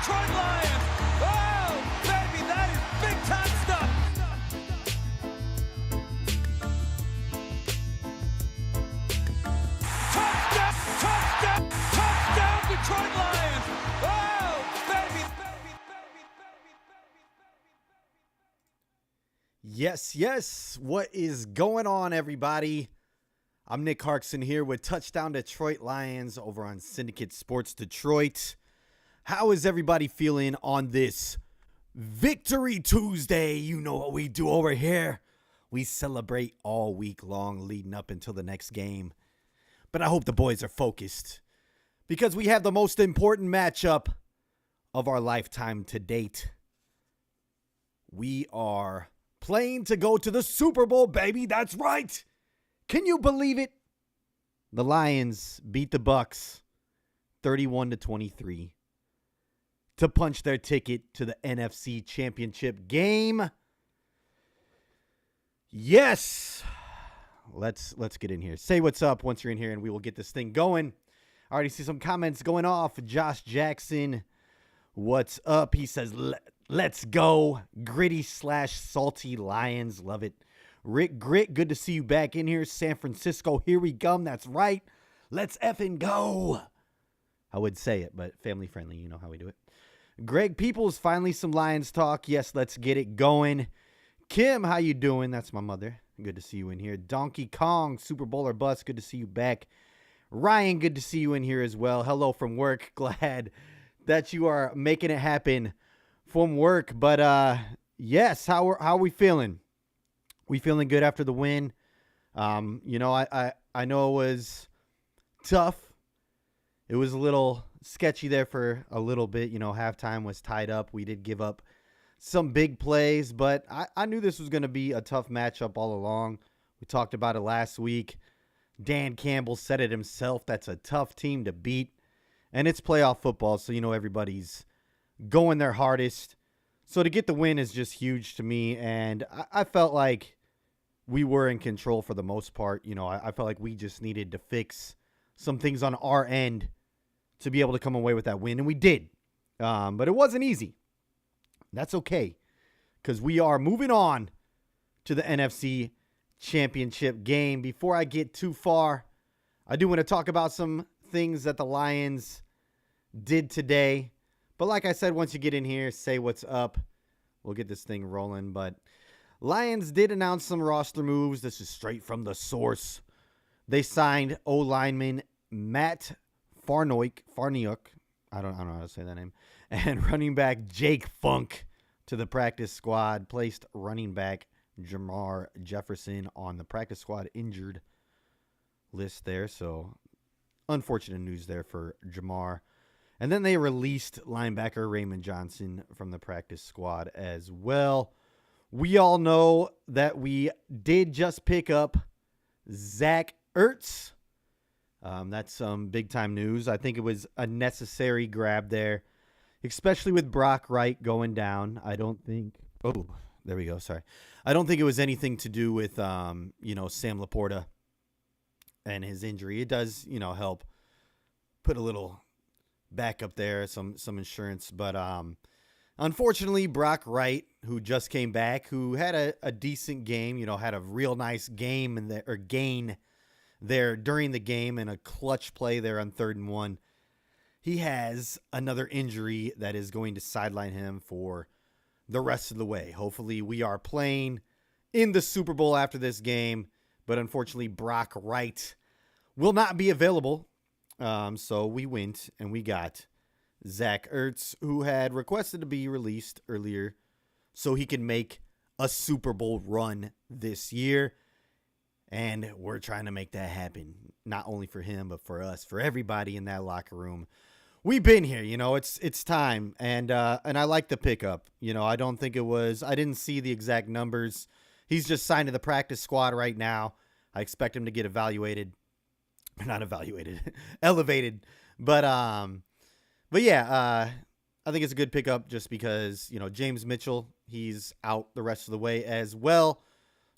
Detroit Lions. Oh, baby, that is big time stuff. Touchdown, touchdown, touchdown, Detroit Lions. Oh, baby, baby, baby, baby, baby, baby. Yes. What is going on, everybody? I'm Nick Harkson here with Touchdown Detroit Lions over on Syndicate Sports Detroit. How is everybody feeling on this Victory Tuesday? You know what we do over here. We celebrate all week long leading up until the next game. But I hope the boys are focused because we have the most important matchup of our lifetime to date. We are playing to go to the Super Bowl, baby. That's right. Can you believe it? The Lions beat the Bucs 31-23 to punch their ticket to the NFC Championship game. Yes. Let's get in here. Say what's up once you're in here and we will get this thing going. I already see some comments going off. Josh Jackson, what's up? He says, let's go. Gritty/salty Lions. Love it. Rick Grit, good to see you back in here. San Francisco, here we come. That's right. Let's effing go. I would say it, but family friendly. You know how we do it. Greg Peoples, finally some Lions talk. Yes, let's get it going. Kim, how you doing? That's my mother. Good to see you in here. Donkey Kong, Super Bowl or bust. Good to see you back. Ryan, good to see you in here as well. Hello from work. Glad that you are making it happen from work. But yes, how are we feeling? We feeling good after the win. I know it was tough. It was a little sketchy there for a little bit. Halftime was tied up. We did give up some big plays, but I knew this was going to be a tough matchup all along. We talked about it last week. Dan Campbell said it himself. That's a tough team to beat, and it's playoff football, so everybody's going their hardest. So to get the win is just huge to me, and I felt like we were in control for the most part. I felt like we just needed to fix some things on our end to be able to come away with that win, and we did. But it wasn't easy. That's okay, because we are moving on to the NFC Championship game. Before I get too far, I do want to talk about some things that the Lions did today. But like I said, once you get in here, say what's up. We'll get this thing rolling. But Lions did announce some roster moves. This is straight from the source. They signed O-lineman Matt Farniok. I don't know how to say that name. And running back Jake Funk to the practice squad. Placed running back Jamar Jefferson on the practice squad injured list there. So unfortunate news there for Jamar. And then they released linebacker Raymond Johnson from the practice squad as well. We all know that we did just pick up Zach Ertz. That's some big-time news. I think it was a necessary grab there, especially with Brock Wright going down. I don't think – oh, there we go. Sorry. I don't think it was anything to do with, Sam Laporta and his injury. It does, help put a little backup there, some insurance. But unfortunately, Brock Wright, who just came back, who had a decent game, had a real nice game gain there during the game and a clutch play there on 3rd and 1. He has another injury that is going to sideline him for the rest of the way. Hopefully we are playing in the Super Bowl after this game, but unfortunately Brock Wright will not be available. So we went and we got Zach Ertz, who had requested to be released earlier so he can make a Super Bowl run this year. And we're trying to make that happen, not only for him, but for us, for everybody in that locker room. We've been here, it's time. And I like the pickup. I don't think it was, I didn't see the exact numbers. He's just signed to the practice squad right now. I expect him to get elevated. But yeah, I think it's a good pickup just because, James Mitchell, he's out the rest of the way as well.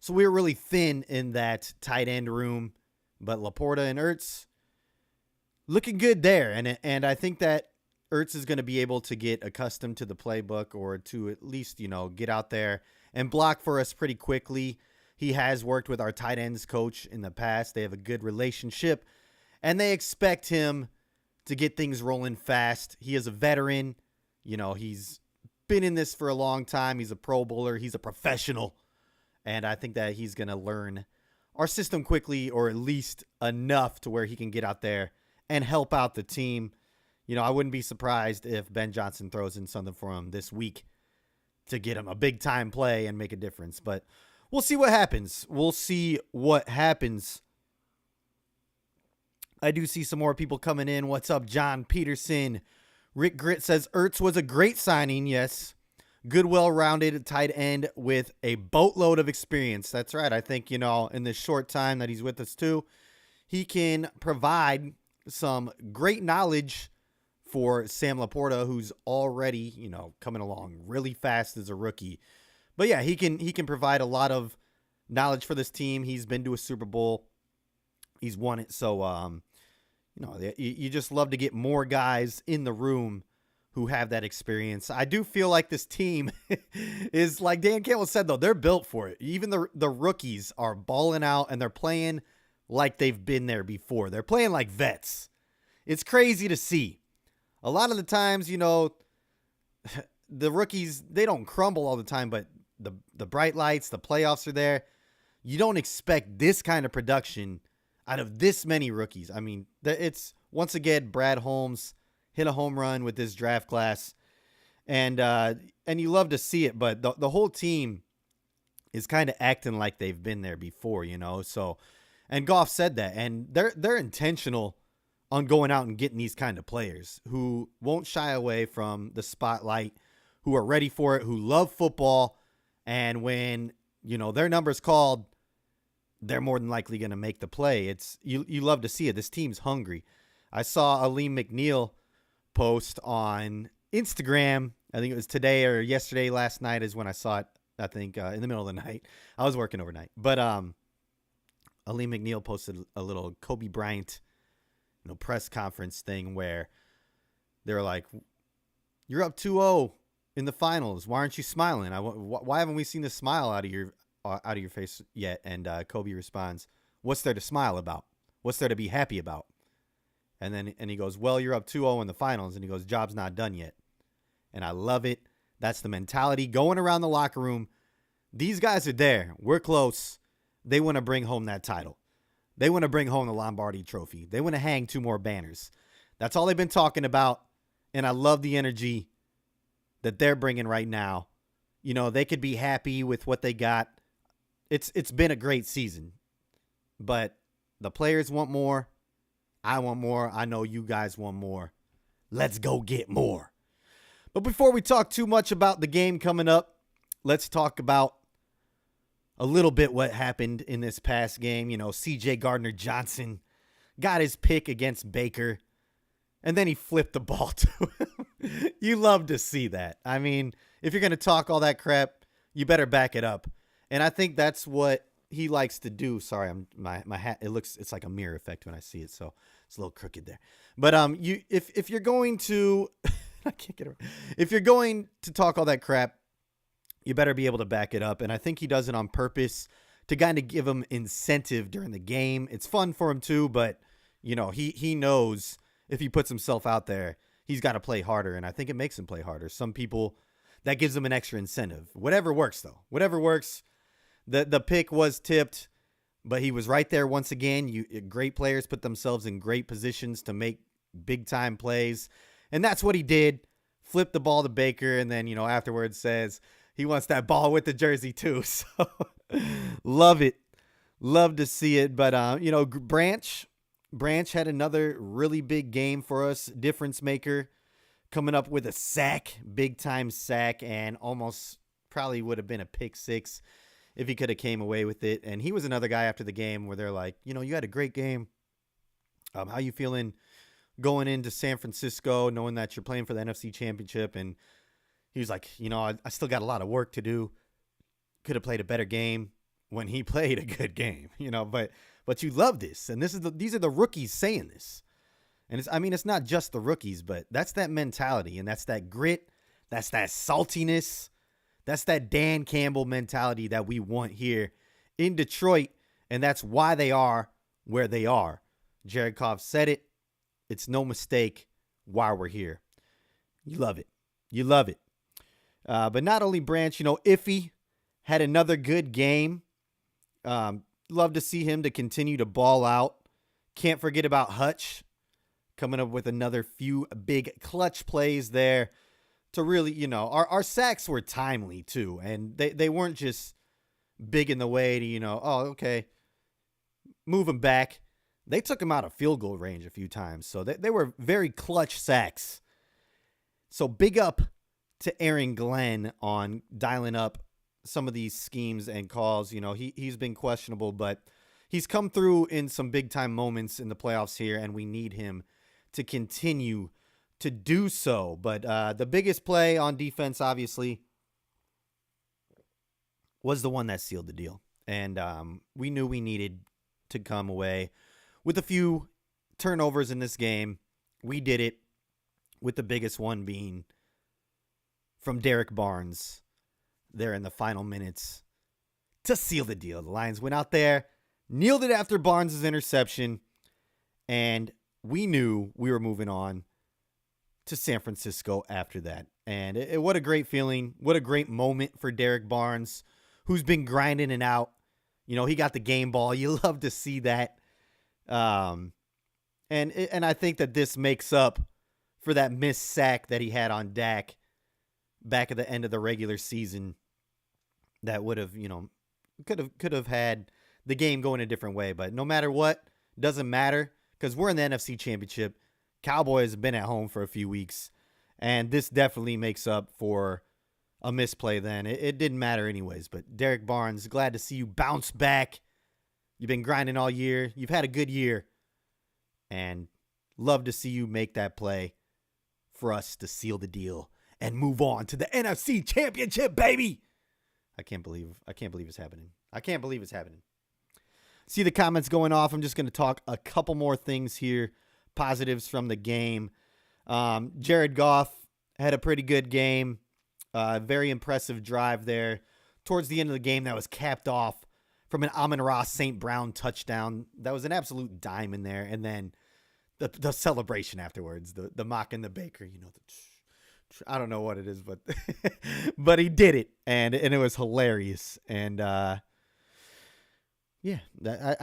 So we were really thin in that tight end room. But Laporta and Ertz looking good there. And I think that Ertz is going to be able to get accustomed to the playbook, or to at least, get out there and block for us pretty quickly. He has worked with our tight ends coach in the past. They have a good relationship, and they expect him to get things rolling fast. He is a veteran. He's been in this for a long time. He's a Pro Bowler. He's a professional. And I think that he's going to learn our system quickly, or at least enough to where he can get out there and help out the team. I wouldn't be surprised if Ben Johnson throws in something for him this week to get him a big time play and make a difference. But we'll see what happens. I do see some more people coming in. What's up, John Peterson? Rick Grit says Ertz was a great signing. Yes. Good, well-rounded tight end with a boatload of experience. That's right. I think, in this short time that he's with us too, he can provide some great knowledge for Sam Laporta, who's already, coming along really fast as a rookie. But yeah, he can provide a lot of knowledge for this team. He's been to a Super Bowl. He's won it. So, you just love to get more guys in the room who have that experience. I do feel like this team is, like Dan Campbell said, though, they're built for it. Even the rookies are balling out, and they're playing like they've been there before. They're playing like vets. It's crazy to see. A lot of the times, the rookies, they don't crumble all the time, but the bright lights, the playoffs are there. You don't expect this kind of production out of this many rookies. I mean, it's, once again, Brad Holmes hit a home run with this draft class, and you love to see it, but the whole team is kind of acting like they've been there before, so, and Goff said that, and they're intentional on going out and getting these kind of players who won't shy away from the spotlight, who are ready for it, who love football, and when, their number's called, they're more than likely going to make the play. You love to see it. This team's hungry. I saw Aleem McNeil post on Instagram. I think it was today or yesterday, last night is when I saw it, I think, in the middle of the night. I was working overnight. But Aleem McNeil posted a little Kobe Bryant press conference thing where they're like, you're up 2-0 in the finals. Why aren't you smiling? Why haven't we seen the smile out of your face yet? And Kobe responds, what's there to smile about? What's there to be happy about? And he goes, well, you're up 2-0 in the finals. And he goes, job's not done yet. And I love it. That's the mentality going around the locker room. These guys are there. We're close. They want to bring home that title. They want to bring home the Lombardi Trophy. They want to hang 2 more banners. That's all they've been talking about. And I love the energy that they're bringing right now. They could be happy with what they got. It's been a great season. But the players want more. I want more. I know you guys want more. Let's go get more. But before we talk too much about the game coming up, let's talk about a little bit what happened in this past game. C.J. Gardner-Johnson got his pick against Baker, and then he flipped the ball to him. You love to see that. I mean, if you're going to talk all that crap, you better back it up. And I think that's what he likes to do. Sorry, my hat, it's like a mirror effect when I see it, so it's a little crooked there. But if you're going to I can't get it. If you're going to talk all that crap, you better be able to back it up. And I think he does it on purpose to kind of give him incentive during the game. It's fun for him too, but he knows if he puts himself out there, he's got to play harder. And I think it makes him play harder. Some people, that gives them an extra incentive. Whatever works though. Whatever works. The pick was tipped, but he was right there once again. Great players put themselves in great positions to make big time plays. And that's what he did. Flipped the ball to Baker, and then, afterwards says he wants that ball with the jersey too. So love it. Love to see it. But, Branch had another really big game for us. Difference maker, coming up with a sack, big time sack, and almost probably would have been a pick 6 if he could have came away with it. And he was another guy after the game where they're like, you had a great game. How you feeling going into San Francisco, knowing that you're playing for the NFC Championship? And he was like, I still got a lot of work to do. Could have played a better game when he played a good game, but you love this. And these are the rookies saying this. And it's not just the rookies, but that's that mentality, and that's that grit, that's that saltiness, that's that Dan Campbell mentality that we want here in Detroit, and that's why they are where they are. Jared Goff said it. It's no mistake why we're here. You love it. You love it. But not only Branch, Iffy had another good game. Love to see him to continue to ball out. Can't forget about Hutch coming up with another few big clutch plays there to really, our sacks were timely too. And they weren't just big in the way to, move him back. They took him out of field goal range a few times. So they were very clutch sacks. So big up to Aaron Glenn on dialing up some of these schemes and calls. He's been questionable, but he's come through in some big time moments in the playoffs here, and we need him to continue to do so. But the biggest play on defense, obviously, was the one that sealed the deal. And we knew we needed to come away with a few turnovers in this game. We did it, with the biggest one being from Derek Barnes there in the final minutes to seal the deal. The Lions went out there, kneeled it after Barnes' interception, and we knew we were moving on to San Francisco after that. And what a great feeling. What a great moment for Derek Barnes, who's been grinding it out. He got the game ball. You love to see that. And I think that this makes up for that missed sack that he had on Dak back at the end of the regular season. That would have, could have had the game going a different way. But no matter what, doesn't matter, because we're in the NFC Championship. Cowboys have been at home for a few weeks, and this definitely makes up for a misplay then. It didn't matter anyways. But Derek Barnes, glad to see you bounce back. You've been grinding all year. You've had a good year. And love to see you make that play for us to seal the deal and move on to the NFC Championship, baby. I can't believe it's happening. I can't believe it's happening. See the comments going off. I'm just going to talk a couple more things here. Positives from the game. Jared Goff had a pretty good game. Very impressive drive there towards the end of the game that was capped off from an Amon-Ra St. Brown touchdown. That was an absolute dime in there. And then the celebration afterwards, the mock and the baker, I don't know what it is, but but he did it, and it was hilarious. And I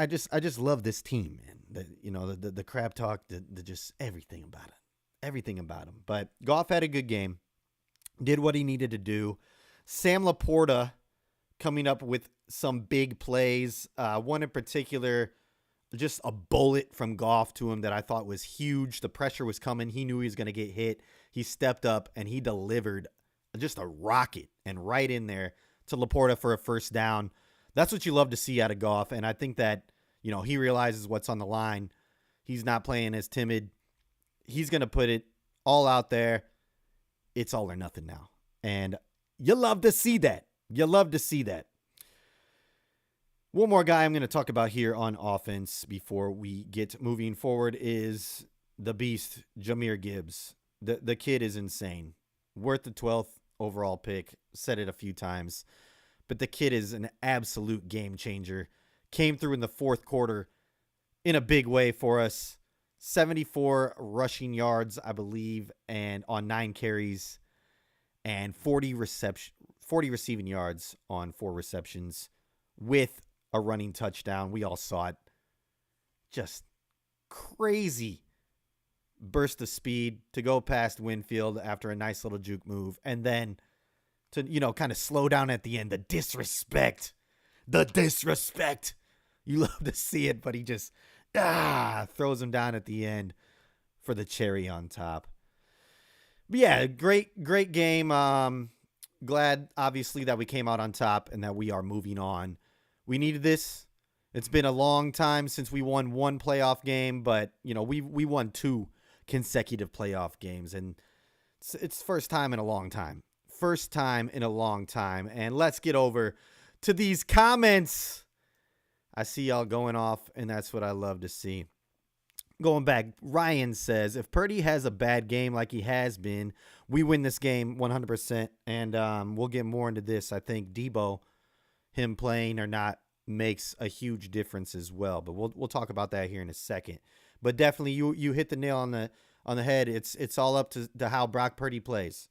just love this team, man. The crap talk, the just everything about him. But Goff had a good game, did what he needed to do. Sam Laporta coming up with some big plays. One in particular, just a bullet from Goff to him that I thought was huge. The pressure was coming. He knew he was going to get hit. He stepped up and he delivered just a rocket and right in there to Laporta for a first down. That's what you love to see out of Goff. And I think that, he realizes what's on the line. He's not playing as timid. He's going to put it all out there. It's all or nothing now. And you love to see that. One more guy I'm going to talk about here on offense before we get moving forward is the beast, Jahmyr Gibbs. The kid is insane. Worth the 12th overall pick. Said it a few times. But the kid is an absolute game changer. Came through in the fourth quarter in a big way for us. 74 rushing yards, I believe, and on 9 carries. And 40 receiving yards on 4 receptions with a running touchdown. We all saw it. Just crazy burst of speed to go past Winfield after a nice little juke move. And then to, kind of slow down at the end. The disrespect. You love to see it, but he just throws him down at the end for the cherry on top. But yeah, great game. Glad, obviously, that we came out on top and that we are moving on. We needed this. It's been a long time since we won one playoff game, but, we won 2 consecutive playoff games, and it's first time in a long time. And let's get over to these comments. I see y'all going off, and that's what I love to see. going back, Ryan says, if Purdy has a bad game like he has been, we win this game 100%. And we'll get more into this. I think Debo, him playing or not, makes a huge difference as well. But we'll talk about that here in a second. But definitely, you hit the nail on the head. It's all up to how Brock Purdy plays.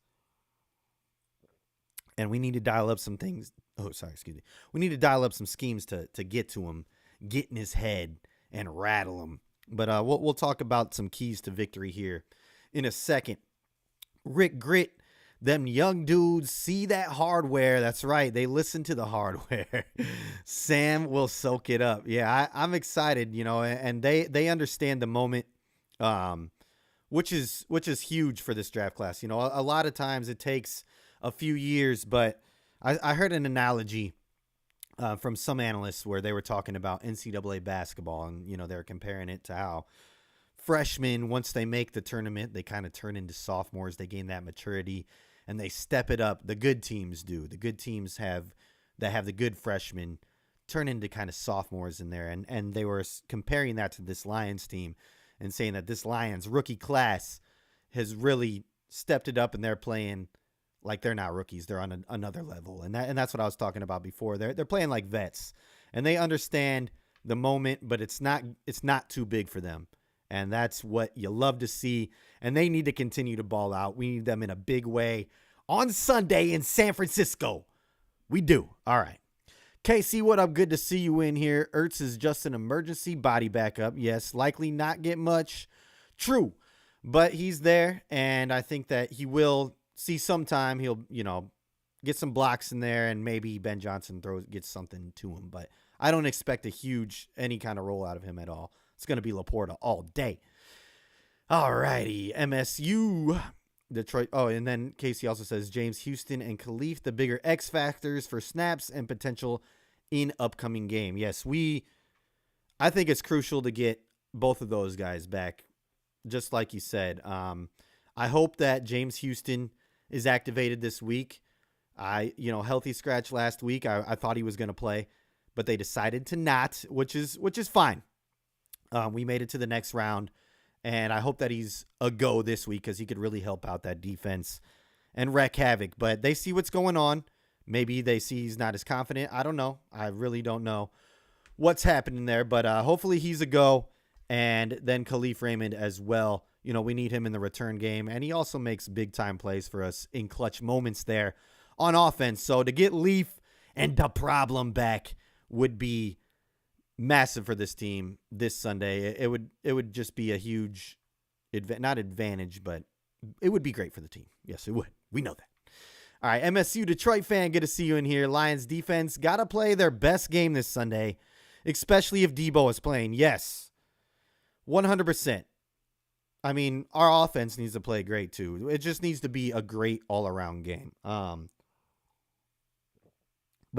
And we need to dial up some things. Oh, sorry, excuse me. We need to dial up some schemes to get to him, get in his head, and rattle him. But we'll talk about some keys to victory here in a second. Rick Grit, them young dudes see that hardware. That's right. They listen to the hardware. Sam will soak it up. Yeah, I'm excited, and they understand the moment, which is huge for this draft class. A lot of times it takes a few years, but I heard an analogy from some analysts where they were talking about NCAA basketball, and they were comparing it to how freshmen, once they make the tournament, they kind of turn into sophomores. They gain that maturity and they step it up. The good teams do. The good teams have the good freshmen turn into kind of sophomores in there, and they were comparing that to this Lions team and saying that this Lions rookie class has really stepped it up, and they're playing like they're not rookies. They're on another level. And that's what I was talking about before. They're playing like vets, and they understand the moment, but it's not too big for them. And that's what you love to see. And they need to continue to ball out. We need them in a big way on Sunday in San Francisco. We do. All right. KC, what up? Good to see you in here. Ertz is just an emergency body backup. Yes, likely not get much. True. But he's there, and I think that he will see sometime. He'll, get some blocks in there, and maybe Ben Johnson gets something to him. But I don't expect any kind of role out of him at all. It's going to be Laporta all day. All righty. MSU, Detroit. Oh, and then Casey also says James Houston and Khalif, the bigger X factors for snaps and potential in upcoming game. Yes, I think it's crucial to get both of those guys back, just like you said. I hope that James Houston is activated this week. Healthy scratch last week. I thought he was going to play, but they decided to not, which is fine. We made it to the next round, and I hope that he's a go this week because he could really help out that defense and wreak havoc. But they see what's going on. Maybe they see he's not as confident. I don't know. I really don't know what's happening there, but hopefully he's a go, and then Khalif Raymond as well. We need him in the return game, and he also makes big-time plays for us in clutch moments there on offense. So to get Leaf and the problem back would be massive for this team this Sunday. It would just be a huge, not advantage, but it would be great for the team. Yes, it would. We know that. All right, MSU Detroit fan, good to see you in here. Lions defense got to play their best game this Sunday, especially if Debo is playing. Yes, 100%. I mean, our offense needs to play great too. It just needs to be a great all-around game. But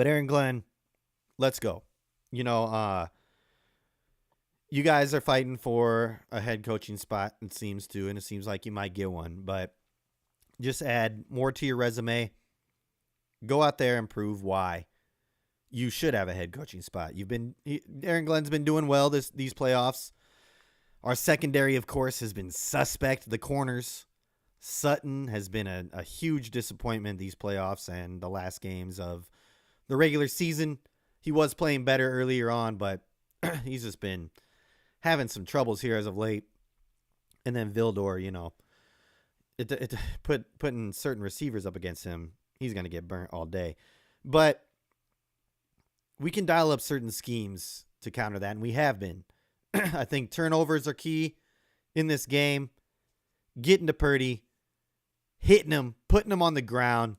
Aaron Glenn, let's go. You guys are fighting for a head coaching spot, it seems to, and it seems like you might get one. But just add more to your resume. Go out there and prove why you should have a head coaching spot. Aaron Glenn's been doing well these playoffs. Our secondary, of course, has been suspect. The corners, Sutton has been a huge disappointment these playoffs and the last games of the regular season. He was playing better earlier on, but he's just been having some troubles here as of late. And then Vildor, putting certain receivers up against him, he's going to get burnt all day. But we can dial up certain schemes to counter that, and we have been. I think turnovers are key in this game. Getting to Purdy, hitting him, putting him on the ground.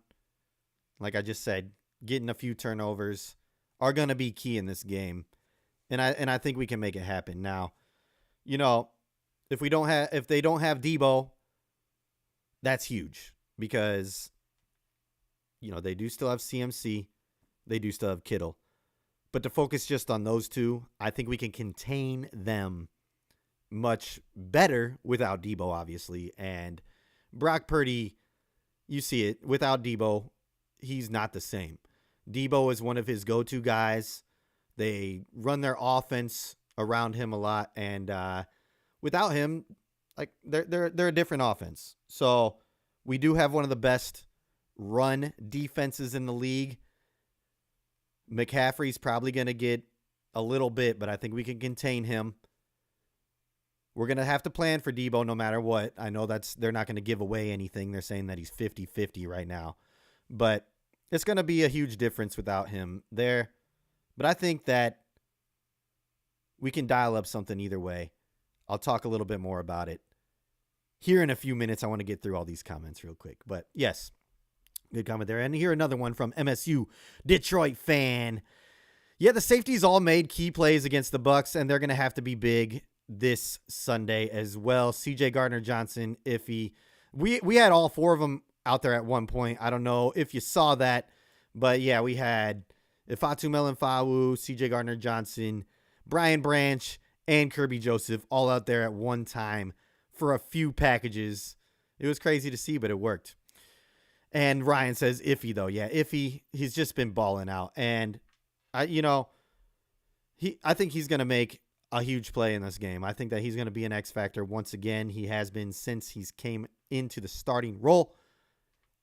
Like I just said, getting a few turnovers are going to be key in this game. And I think we can make it happen. Now, if they don't have Debo, that's huge because they do still have CMC, they do still have Kittle. But to focus just on those two, I think we can contain them much better without Debo, obviously. And Brock Purdy, you see it, without Debo, he's not the same. Debo is one of his go-to guys. They run their offense around him a lot. And without him, like they're a different offense. So we do have one of the best run defenses in the league. McCaffrey's probably going to get a little bit, but I think we can contain him. We're going to have to plan for Debo no matter what. I know they're not going to give away anything. They're saying that he's 50-50 right now. But it's going to be a huge difference without him there. But I think that we can dial up something either way. I'll talk a little bit more about it here in a few minutes. I want to get through all these comments real quick. But yes, good comment there. And here another one from MSU Detroit fan. Yeah, the safeties all made key plays against the Bucs, and they're going to have to be big this Sunday as well. CJ Gardner-Johnson, iffy. We had all four of them out there at one point. I don't know if you saw that, but yeah, we had Ifeatu Melifonwu, CJ Gardner-Johnson, Brian Branch, and Kirby Joseph all out there at one time for a few packages. It was crazy to see, but it worked. And Ryan says iffy though. Yeah, iffy. He's just been balling out. And I think he's going to make a huge play in this game. I think that he's going to be an X factor once again. He has been since he's came into the starting role.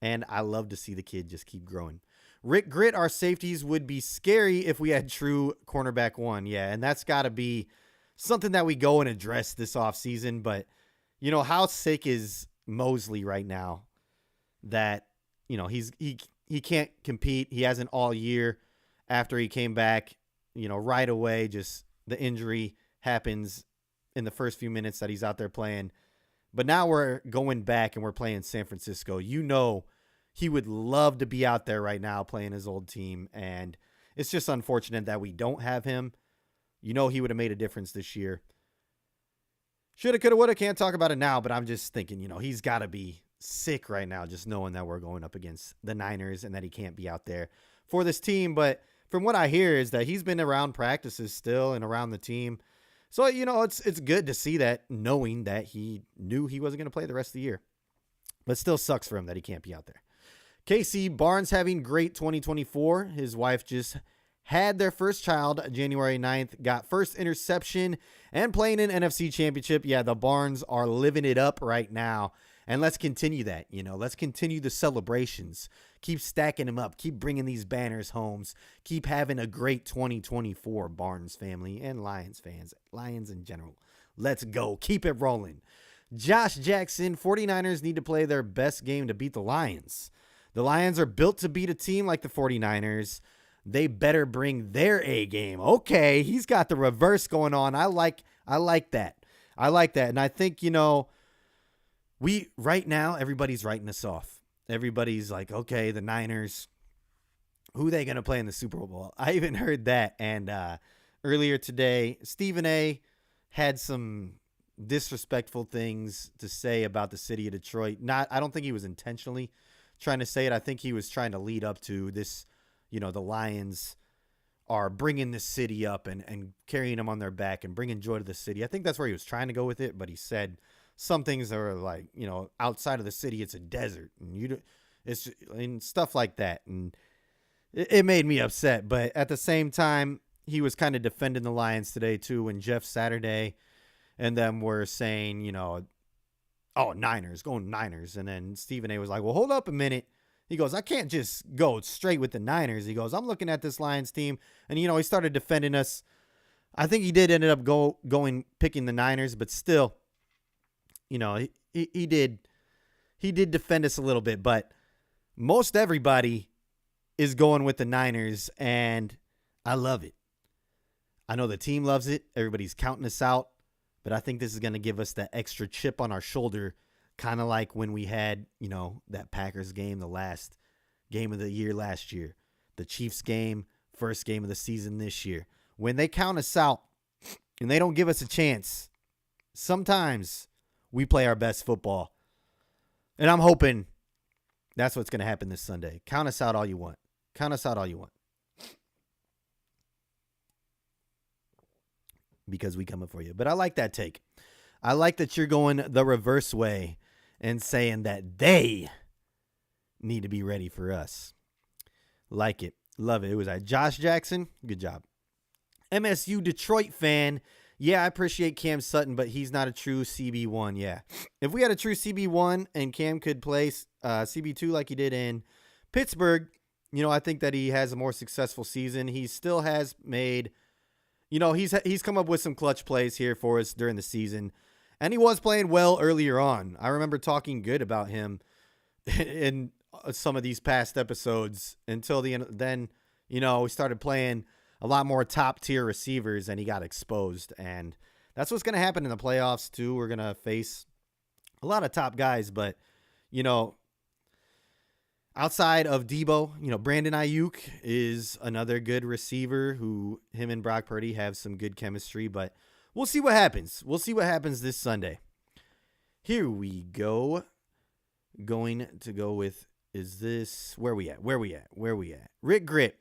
And I love to see the kid just keep growing. Rick Grit, our safeties would be scary if we had true cornerback one. Yeah, and that's got to be something that we go and address this offseason. But, how sick is Mosley right now that, he can't compete. He hasn't all year after he came back, right away. Just the injury happens in the first few minutes that he's out there playing. But now we're going back and we're playing San Francisco. He would love to be out there right now playing his old team. And it's just unfortunate that we don't have him. He would have made a difference this year. Shoulda, coulda, woulda. Can't talk about it now, but I'm just thinking, he's got to be sick right now just knowing that we're going up against the Niners and that he can't be out there for this team. But from what I hear is that he's been around practices still and around the team. So, it's good to see that, knowing that he knew he wasn't going to play the rest of the year. But still sucks for him that he can't be out there. Casey Barnes having great 2024. His wife just had their first child January 9th, got first interception, and playing an NFC championship. Yeah, the Barnes are living it up right now. And let's continue that, let's continue the celebrations. Keep stacking them up. Keep bringing these banners home. Keep having a great 2024, Barnes family and Lions fans, Lions in general. Let's go. Keep it rolling. Josh Jackson, 49ers need to play their best game to beat the Lions. The Lions are built to beat a team like the 49ers. They better bring their A game. Okay, he's got the reverse going on. I like that. And I think, right now, everybody's writing us off. Everybody's like, okay, the Niners, who are they going to play in the Super Bowl? I even heard that. And earlier today, Stephen A. had some disrespectful things to say about the city of Detroit. I don't think he was intentionally trying to say it. I think he was trying to lead up to this, the Lions are bringing the city up and carrying them on their back and bringing joy to the city. I think that's where he was trying to go with it, but he said some things that are like, outside of the city, it's a desert and stuff like that. And it made me upset, but at the same time, he was kind of defending the Lions today too, when Jeff Saturday and them were saying, oh, Niners, going Niners. And then Stephen A was like, well, hold up a minute. He goes, I can't just go straight with the Niners. He goes, I'm looking at this Lions team. And, he started defending us. I think he did end up picking the Niners, but still, he did defend us a little bit. But most everybody is going with the Niners, and I love it. I know the team loves it. Everybody's counting us out. But I think this is going to give us that extra chip on our shoulder, kind of like when we had, that Packers game, the last game of the year last year, the Chiefs game, first game of the season this year. When they count us out and they don't give us a chance, sometimes we play our best football. And I'm hoping that's what's going to happen this Sunday. Count us out all you want. Count us out all you want. Because we coming for you. But I like that take. I like that you're going the reverse way and saying that they need to be ready for us. Like it. Love it. It was Josh Jackson. Good job. MSU Detroit fan. Yeah, I appreciate Cam Sutton, but he's not a true CB1. Yeah. If we had a true CB1 and Cam could play CB2 like he did in Pittsburgh, I think that he has a more successful season. He still has made, he's come up with some clutch plays here for us during the season. And he was playing well earlier on. I remember talking good about him in some of these past episodes until the end. Then, we started playing a lot more top tier receivers and he got exposed. And that's what's going to happen in the playoffs too. We're going to face a lot of top guys, but outside of Debo, Brandon Ayuk is another good receiver who him and Brock Purdy have some good chemistry, but we'll see what happens. We'll see what happens this Sunday. Here we go. Going to go with, is this, where we at? Rick Grit.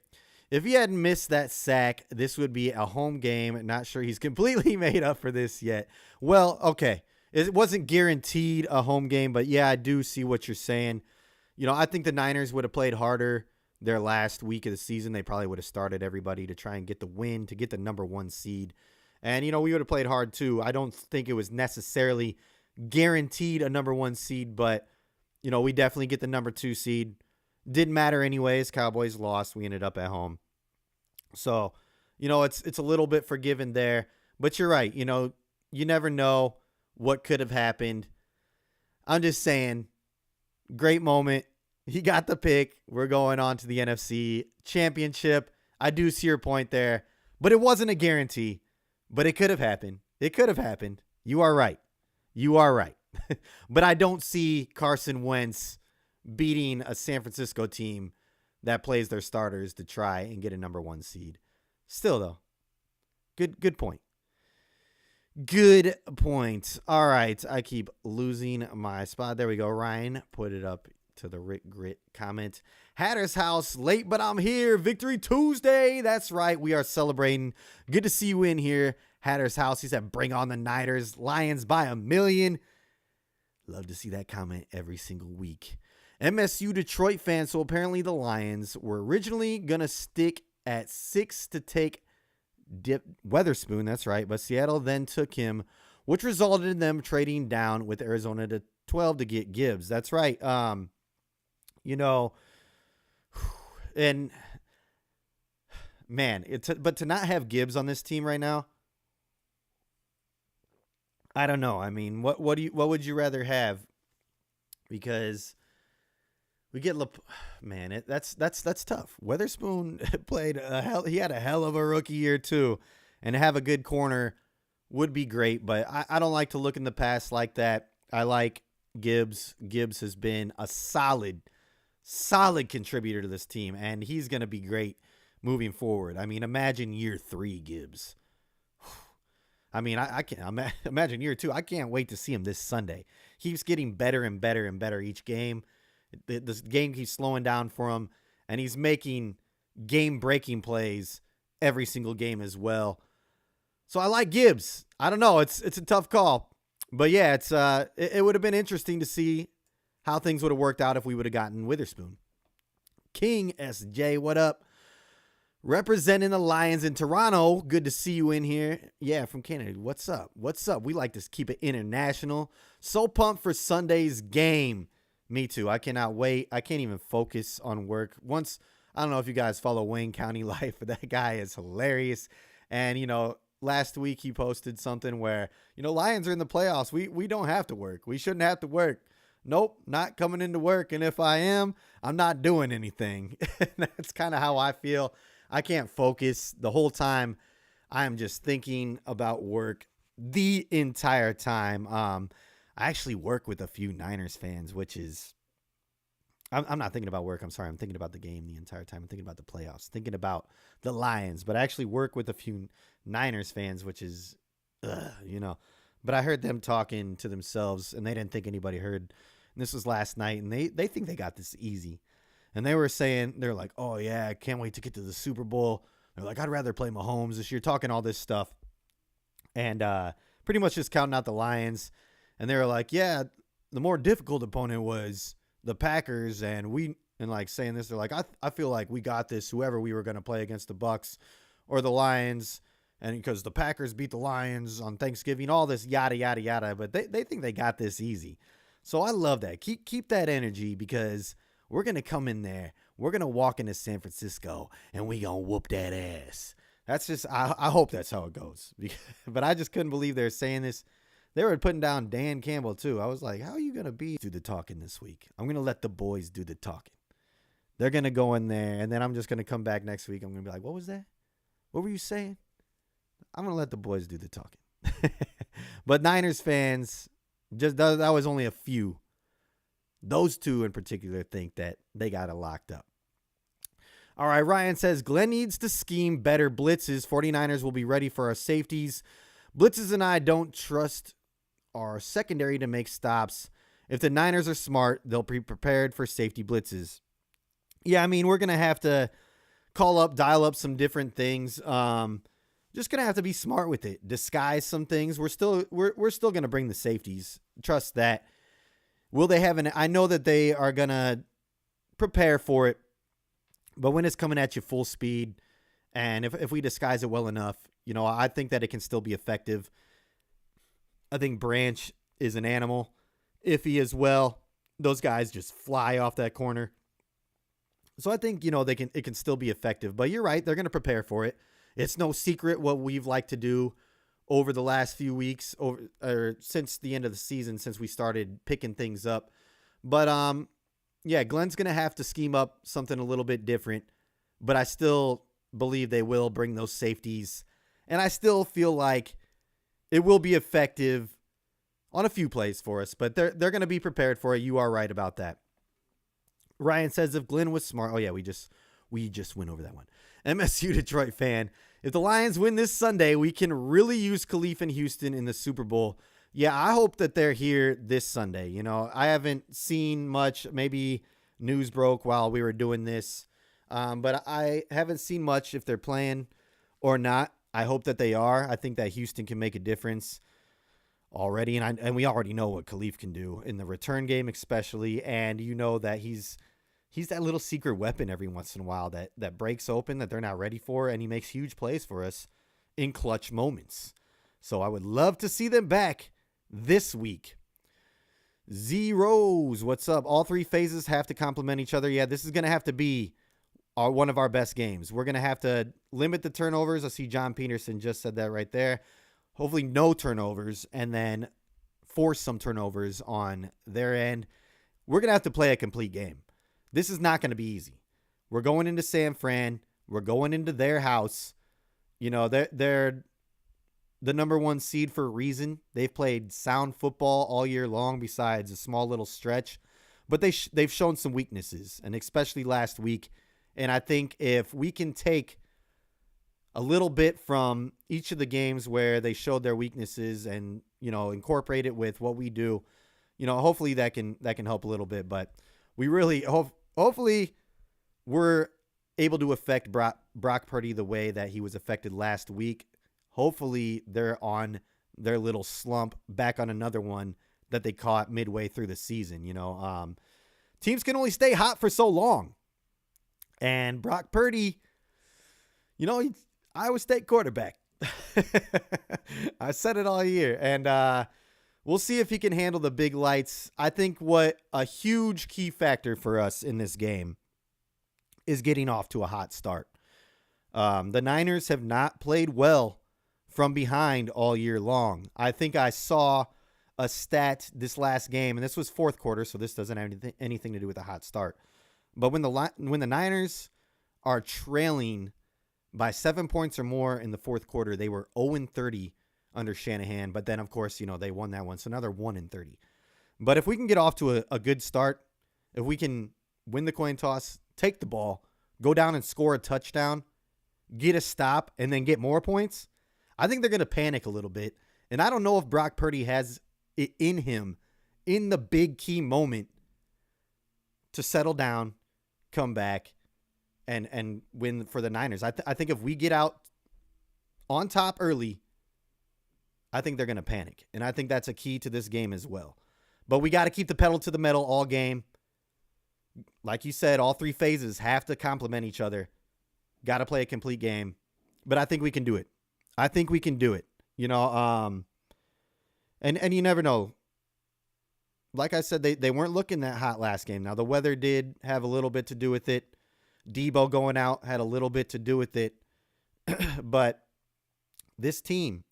If he hadn't missed that sack, this would be a home game. Not sure he's completely made up for this yet. Well, okay. It wasn't guaranteed a home game, but yeah, I do see what you're saying. I think the Niners would have played harder their last week of the season. They probably would have started everybody to try and get the win, to get the number 1 seed. And, we would have played hard too. I don't think it was necessarily guaranteed a number 1 seed, but, we definitely get the number 2 seed. Didn't matter anyways. Cowboys lost. We ended up at home. So, it's a little bit forgiven there. But you're right. You never know what could have happened. I'm just saying, great moment. He got the pick. We're going on to the NFC Championship. I do see your point there. But it wasn't a guarantee. But it could have happened. You are right. But I don't see Carson Wentz beating a San Francisco team that plays their starters to try and get a number 1 seed. Still, though, good point. Good point. All right, I keep losing my spot. There we go. Ryan put it up to the Rick Grit comment. Hatter's house, late, but I'm here. Victory Tuesday. That's right. We are celebrating. Good to see you in here. Hatter's house. He said, bring on the Niners. Lions by 1,000,000. Love to see that comment every single week. MSU Detroit fans. So apparently the Lions were originally going to stick at 6 to take Weatherspoon. That's right. But Seattle then took him, which resulted in them trading down with Arizona to 12 to get Gibbs. That's right. And man, but to not have Gibbs on this team right now, I don't know. I mean, what would you rather have? Because we get that's tough. Weatherspoon played he had a hell of a rookie year too, and to have a good corner would be great. But I don't like to look in the past like that. I like Gibbs. Gibbs has been a solid contributor to this team, and he's going to be great moving forward. I mean, imagine year 3 Gibbs. I mean, I can't imagine year 2. I can't wait to see him this Sunday. He's getting better and better and better each game. This game keeps slowing down for him, and he's making game-breaking plays every single game as well. So I like Gibbs. I don't know. It's a tough call. But yeah, it would have been interesting to see how things would have worked out if we would have gotten Witherspoon. King SJ, what up? Representing the Lions in Toronto. Good to see you in here. Yeah, from Canada. What's up? We like to keep it international. So pumped for Sunday's game. Me too. I cannot wait. I can't even focus on work. I don't know if you guys follow Wayne County Life, but that guy is hilarious. And, last week he posted something where, Lions are in the playoffs. We don't have to work. We shouldn't have to work. Nope, not coming into work. And if I am, I'm not doing anything. That's kind of how I feel. I can't focus the whole time. I'm just thinking about work the entire time. I actually work with a few Niners fans, which is, I'm not thinking about work. I'm sorry. I'm thinking about the game the entire time. I'm thinking about the playoffs, thinking about the Lions, but I actually work with a few Niners fans, which is, but I heard them talking to themselves and they didn't think anybody heard. And this was last night and they think they got this easy. And they were saying, they're like, oh yeah, I can't wait to get to the Super Bowl. They're like, I'd rather play Mahomes this year, talking all this stuff. And pretty much just counting out the Lions. And they were like, yeah, the more difficult opponent was the Packers. And like saying this, they're like, I feel like we got this, whoever we were going to play against, the Bucks or the Lions. And because the Packers beat the Lions on Thanksgiving, all this yada, yada, yada. But they think they got this easy. So I love that. Keep that energy, because we're going to come in there. We're going to walk into San Francisco, and we going to whoop that ass. That's just, I hope that's how it goes. But I just couldn't believe they're saying this. They were putting down Dan Campbell, too. I was like, how are you going to do the talking this week? I'm going to let the boys do the talking. They're going to go in there, and then I'm just going to come back next week. I'm going to be like, what was that? What were you saying? I'm going to let the boys do the talking. But Niners fans, just that was only a few. Those two in particular think that they got it locked up. All right, Ryan says, Glenn needs to scheme better blitzes. 49ers will be ready for our safeties. Blitzes and I don't trust our secondary to make stops. If the Niners are smart, they'll be prepared for safety blitzes. Yeah, I mean, we're going to have to dial up some different things. Just going to have to be smart with it. Disguise some things. We're still going to bring the safeties. Trust that. Will they have I know that they are going to prepare for it. But when it's coming at you full speed, and if we disguise it well enough, I think that it can still be effective. I think Branch is an animal. Iffy as well. Those guys just fly off that corner. So I think, it can still be effective. But you're right. They're going to prepare for it. It's no secret what we've liked to do over the last few weeks, or since the end of the season, since we started picking things up. But, yeah, Glenn's going to have to scheme up something a little bit different. But I still believe they will bring those safeties. And I still feel like it will be effective on a few plays for us. But they're going to be prepared for it. You are right about that. Ryan says if Glenn was smart. Oh, yeah, we just went over that one. MSU Detroit fan. If the Lions win this Sunday, we can really use Khalif and Houston in the Super Bowl. Yeah, I hope that they're here this Sunday. I haven't seen much. Maybe news broke while we were doing this. But I haven't seen much if they're playing or not. I hope that they are. I think that Houston can make a difference already. And we already know what Khalif can do in the return game especially. And that he's that little secret weapon every once in a while that breaks open that they're not ready for. And he makes huge plays for us in clutch moments. So I would love to see them back this week. Zeros, what's up? All three phases have to complement each other. Yeah, this is going to have to be one of our best games. We're going to have to limit the turnovers. I see John Peterson just said that right there. Hopefully no turnovers, and then force some turnovers on their end. We're going to have to play a complete game. This is not going to be easy. We're going into San Fran. We're going into their house. They're the number one seed for a reason. They've played sound football all year long besides a small little stretch. But they've shown some weaknesses, and especially last week. And I think if we can take a little bit from each of the games where they showed their weaknesses and, incorporate it with what we do, hopefully that can help a little bit. But we really hopefully we're able to affect Brock Purdy the way that he was affected last week. Hopefully they're on their little slump, back on another one that they caught midway through the season. Teams can only stay hot for so long. And Brock Purdy, he's Iowa State quarterback. I said it all year. And we'll see if he can handle the big lights. I think what a huge key factor for us in this game is getting off to a hot start. The Niners have not played well from behind all year long. I think I saw a stat this last game, and this was fourth quarter, so this doesn't have anything to do with a hot start. But when the Niners are trailing by 7 points or more in the fourth quarter, they were 0-30 under Shanahan. But then, of course, they won that one, so now they're 1-30. But if we can get off to a good start, if we can win the coin toss, take the ball, go down and score a touchdown, get a stop, and then get more points, I think they're going to panic a little bit. And I don't know if Brock Purdy has it in him in the big key moment to settle down, come back, and win for the Niners. I think if we get out on top early, I think they're going to panic. And I think that's a key to this game as well. But we got to keep the pedal to the metal all game. Like you said, all three phases have to complement each other. Got to play a complete game. But I think we can do it. I think we can do it. And you never know. Like I said, they weren't looking that hot last game. Now, the weather did have a little bit to do with it. Debo going out had a little bit to do with it. But this team,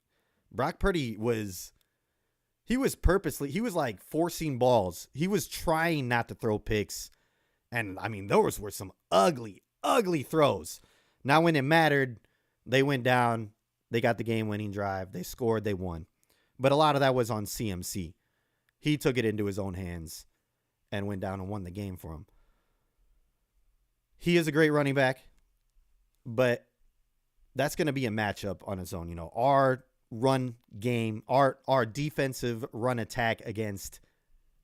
Brock Purdy he was like forcing balls. He was trying not to throw picks. And, I mean, those were some ugly, ugly throws. Now, when it mattered, they went down. They got the game-winning drive. They scored. They won. But a lot of that was on CMC. He took it into his own hands and went down and won the game for him. He is a great running back, but that's going to be a matchup on its own. Our run game, our defensive run attack against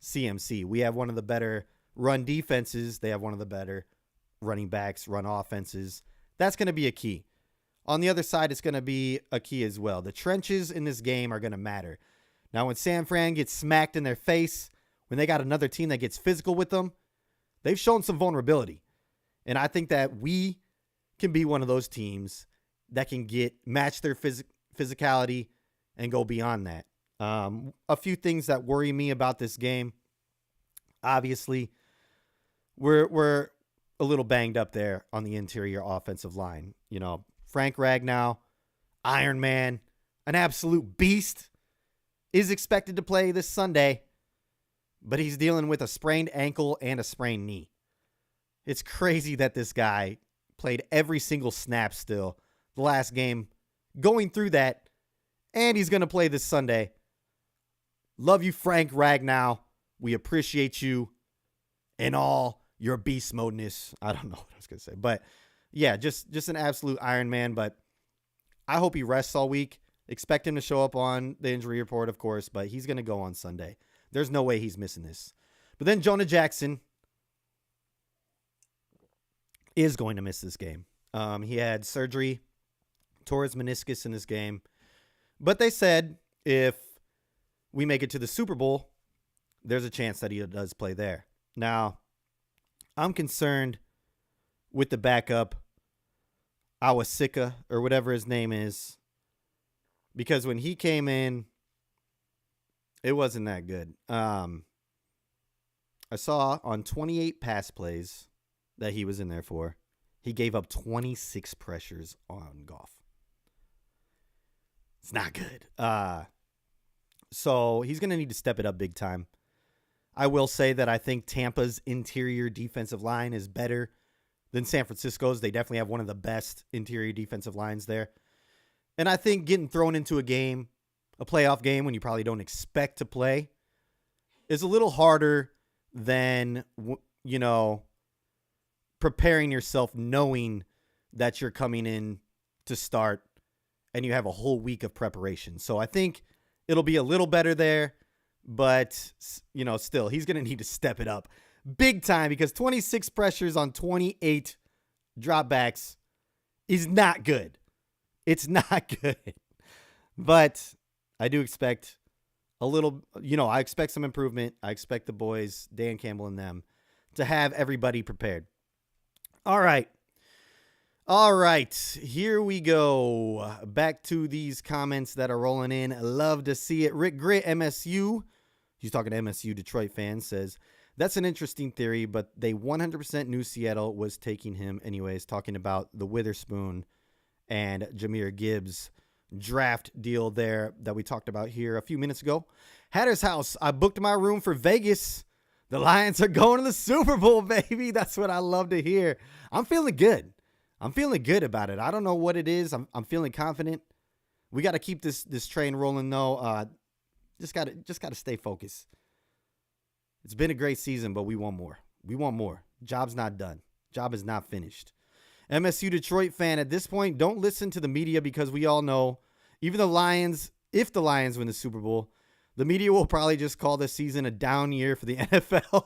CMC. We have one of the better run defenses. They have one of the better running backs, run offenses. That's going to be a key. On the other side, it's going to be a key as well. The trenches in this game are going to matter. Now, when San Fran gets smacked in their face, when they got another team that gets physical with them, they've shown some vulnerability. And I think that we can be one of those teams that can match their physicality and go beyond that. A few things that worry me about this game. Obviously, we're a little banged up there on the interior offensive line. Frank Ragnow, Iron Man, an absolute beast, is expected to play this Sunday, but he's dealing with a sprained ankle and a sprained knee. It's crazy that this guy played every single snap still the last game, going through that, and he's going to play this Sunday. Love you, Frank Ragnow. We appreciate you and all your beast modeness. I don't know what I was going to say, but yeah, just an absolute Iron Man. But I hope he rests all week. Expect him to show up on the injury report, of course, but he's going to go on Sunday. There's no way he's missing this. But then Jonah Jackson is going to miss this game. He had surgery, tore his meniscus in this game. But they said if we make it to the Super Bowl, there's a chance that he does play there. Now, I'm concerned with the backup, Awasika, or whatever his name is, because when he came in, it wasn't that good. I saw on 28 pass plays that he was in there for, he gave up 26 pressures on Goff. It's not good. So he's going to need to step it up big time. I will say that I think Tampa's interior defensive line is better than San Francisco's. They definitely have one of the best interior defensive lines there. And I think getting thrown into a playoff game when you probably don't expect to play, is a little harder than, preparing yourself knowing that you're coming in to start and you have a whole week of preparation. So I think it'll be a little better there, but, still, he's going to need to step it up big time, because 26 pressures on 28 dropbacks is not good. It's not good. But I do expect a little, I expect some improvement. I expect the boys, Dan Campbell and them, to have everybody prepared. All right. Here we go. Back to these comments that are rolling in. Love to see it. Rick Grit, MSU. He's talking to MSU Detroit fans, says, that's an interesting theory, but they 100% knew Seattle was taking him anyways, talking about the Witherspoon and Jahmyr Gibbs draft deal there that we talked about here a few minutes ago. Hatter's House, I booked my room for Vegas. The Lions are going to the Super Bowl, baby. That's what I love to hear. I'm feeling good. I'm feeling good about it. I don't know what it is. I'm feeling confident. We got to keep this train rolling, though. Just got to stay focused. It's been a great season, but we want more. We want more. Job's not done. Job is not finished. MSU Detroit fan, at this point, don't listen to the media, because we all know, even the Lions, if the Lions win the Super Bowl, the media will probably just call this season a down year for the NFL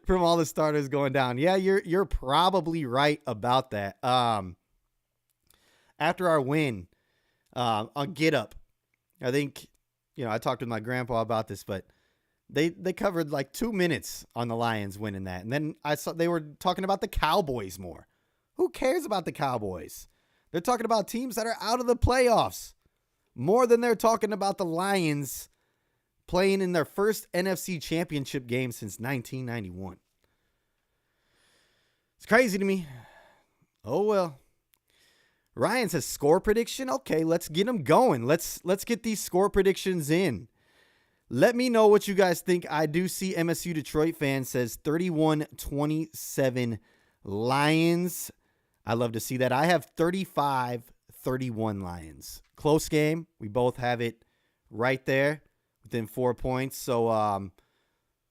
from all the starters going down. Yeah, you're probably right about that. After our win on Get Up, I think, I talked with my grandpa about this, but they covered like 2 minutes on the Lions winning that. And then I saw they were talking about the Cowboys more. Who cares about the Cowboys? They're talking about teams that are out of the playoffs. more than they're talking about the Lions playing in their first NFC championship game since 1991. It's crazy to me. Oh, well. Ryan says score prediction. Okay, let's get them going. Let's get these score predictions in. Let me know what you guys think. I do see MSU Detroit fan says 31-27 Lions. I love to see that. I have 35-31 Lions. Close game. We both have it right there within 4 points. So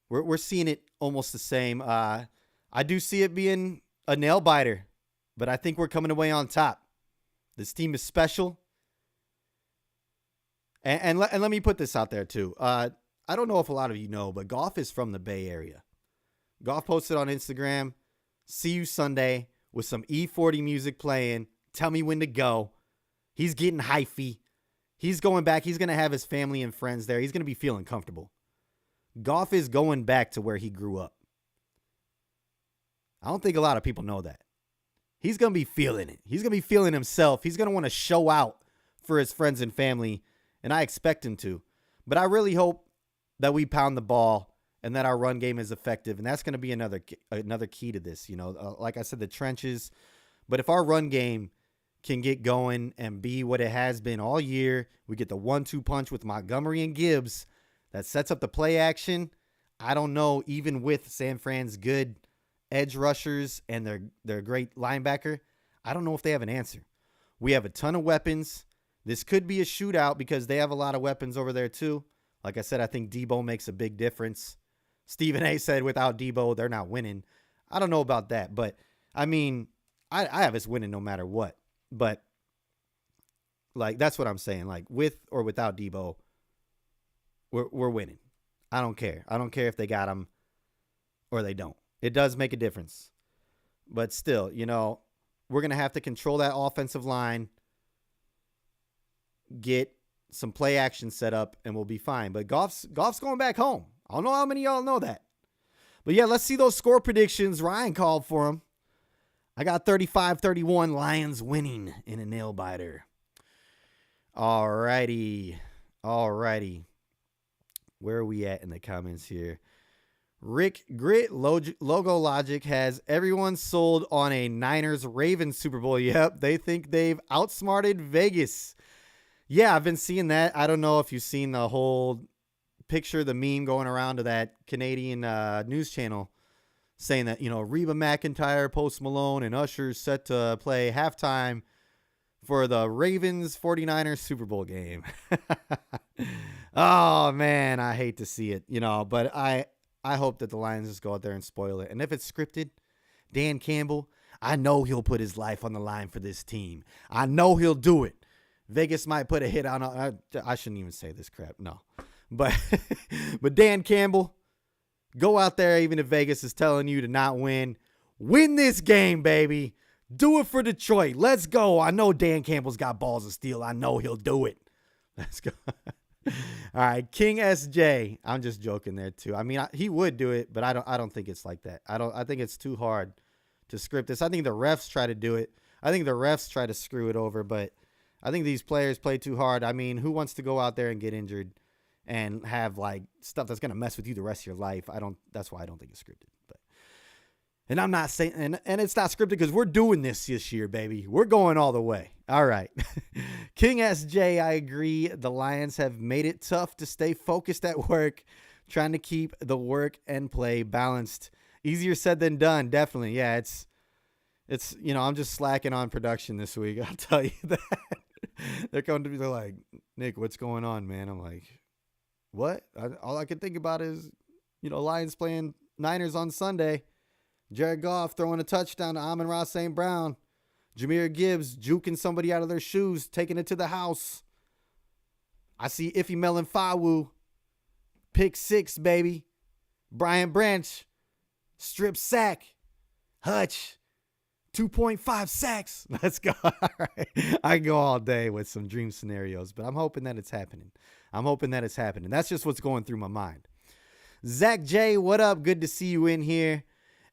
we're seeing it almost the same. I do see it being a nail biter, but I think we're coming away on top. This team is special. And let me put this out there, too. I don't know if a lot of you know, but Goff is from the Bay Area. Goff posted on Instagram, see you Sunday with some E40 music playing. Tell me when to go. He's getting hyphy. He's going back. He's going to have his family and friends there. He's going to be feeling comfortable. Goff is going back to where he grew up. I don't think a lot of people know that. He's going to be feeling it. He's going to be feeling himself. He's going to want to show out for his friends and family, and I expect him to. But I really hope that we pound the ball and that our run game is effective, and that's going to be another key to this. You know, like I said, the trenches. But if our run game can get going and be what it has been all year, we get the 1-2 punch with Montgomery and Gibbs that sets up the play action. I don't know, even with San Fran's good edge rushers and their great linebacker, I don't know if they have an answer. We have a ton of weapons. This could be a shootout because they have a lot of weapons over there too. Like I said, I think Debo makes a big difference. Stephen A said without Debo, they're not winning. I don't know about that, but I mean, I have us winning no matter what. But like, that's what I'm saying. Like, with or without Debo, we're winning. I don't care. I don't care if they got him or they don't. It does make a difference. But still, you know, we're going to have to control that offensive line, get some play action set up, and we'll be fine. But Goff's going back home. I don't know how many of y'all know that. But yeah, let's see those score predictions. Ryan called for them. I got 35-31 Lions winning in a nail biter. All righty. Where are we at in the comments here? Rick Grit Logo Logic has everyone sold on a Niners-Ravens Super Bowl. Yep, they think they've outsmarted Vegas. Yeah, I've been seeing that. I don't know if you've seen the whole picture, the meme going around to that Canadian news channel saying that, you know, Reba McEntire, Post Malone, and Usher set to play halftime for the Ravens 49ers Super Bowl game. Oh, man, I hate to see it, you know, but I hope that the Lions just go out there and spoil it. And if it's scripted, Dan Campbell, I know he'll put his life on the line for this team. I know he'll do it. Vegas might put a hit on. I shouldn't even say this crap. No. But Dan Campbell, go out there even if Vegas is telling you to not win. Win this game, baby. Do it for Detroit. Let's go. I know Dan Campbell's got balls of steel. I know he'll do it. Let's go. All right, King SJ. I'm just joking there too. I mean, he would do it, but I don't think it's like that. I think it's too hard to script this. I think the refs try to do it. I think the refs try to screw it over, but I think these players play too hard. I mean, who wants to go out there and get injured and have like stuff that's going to mess with you the rest of your life? That's why I don't think it's scripted. But and I'm not saying and it's not scripted because we're doing this year, baby. We're going all the way. All right. King SJ, I agree. The Lions have made it tough to stay focused at work, trying to keep the work and play balanced. Easier said than done, definitely. Yeah, it's you know, I'm just slacking on production this week. I'll tell you that. They're coming to me, they're like, Nick, what's going on, man? I'm like, what? All I can think about is, you know, Lions playing Niners on Sunday. Jared Goff throwing a touchdown to Amon-Ra St. Brown. Jahmyr Gibbs juking somebody out of their shoes, taking it to the house. I see Iffy Melon Fawu. Pick 6, baby. Brian Branch. Strip sack. Hutch. 2.5 sacks. Let's go. All right. I go all day with some dream scenarios, but I'm hoping that it's happening. That's just what's going through my mind. Zach J, what up? Good to see you in here.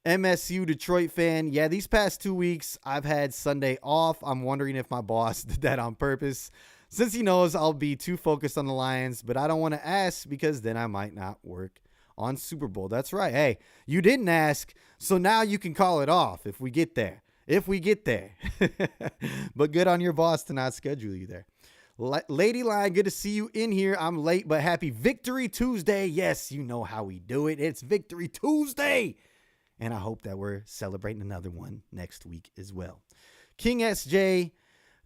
MSU Detroit fan. Yeah, these past 2 weeks, I've had Sunday off. I'm wondering if my boss did that on purpose. Since he knows I'll be too focused on the Lions, but I don't want to ask because then I might not work on Super Bowl. That's right. Hey, you didn't ask, so now you can call it off if we get there. If we get there. But good on your boss to not schedule you there. Lady Lion, good to see you in here. I'm late, but happy Victory Tuesday. Yes, you know how we do it. It's Victory Tuesday. And I hope that we're celebrating another one next week as well. King SJ,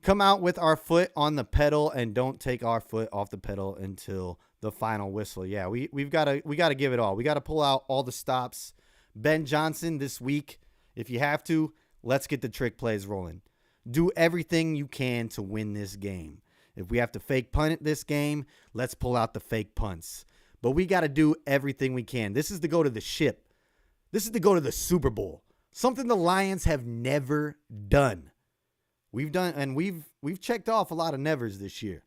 come out with our foot on the pedal and don't take our foot off the pedal until the final whistle. Yeah, we got to give it all. We got to pull out all the stops. Ben Johnson this week, if you have to, let's get the trick plays rolling. Do everything you can to win this game. If we have to fake punt it this game, let's pull out the fake punts. But we got to do everything we can. This is to go to the ship. This is to go to the Super Bowl. Something the Lions have never done. We've checked off a lot of nevers this year.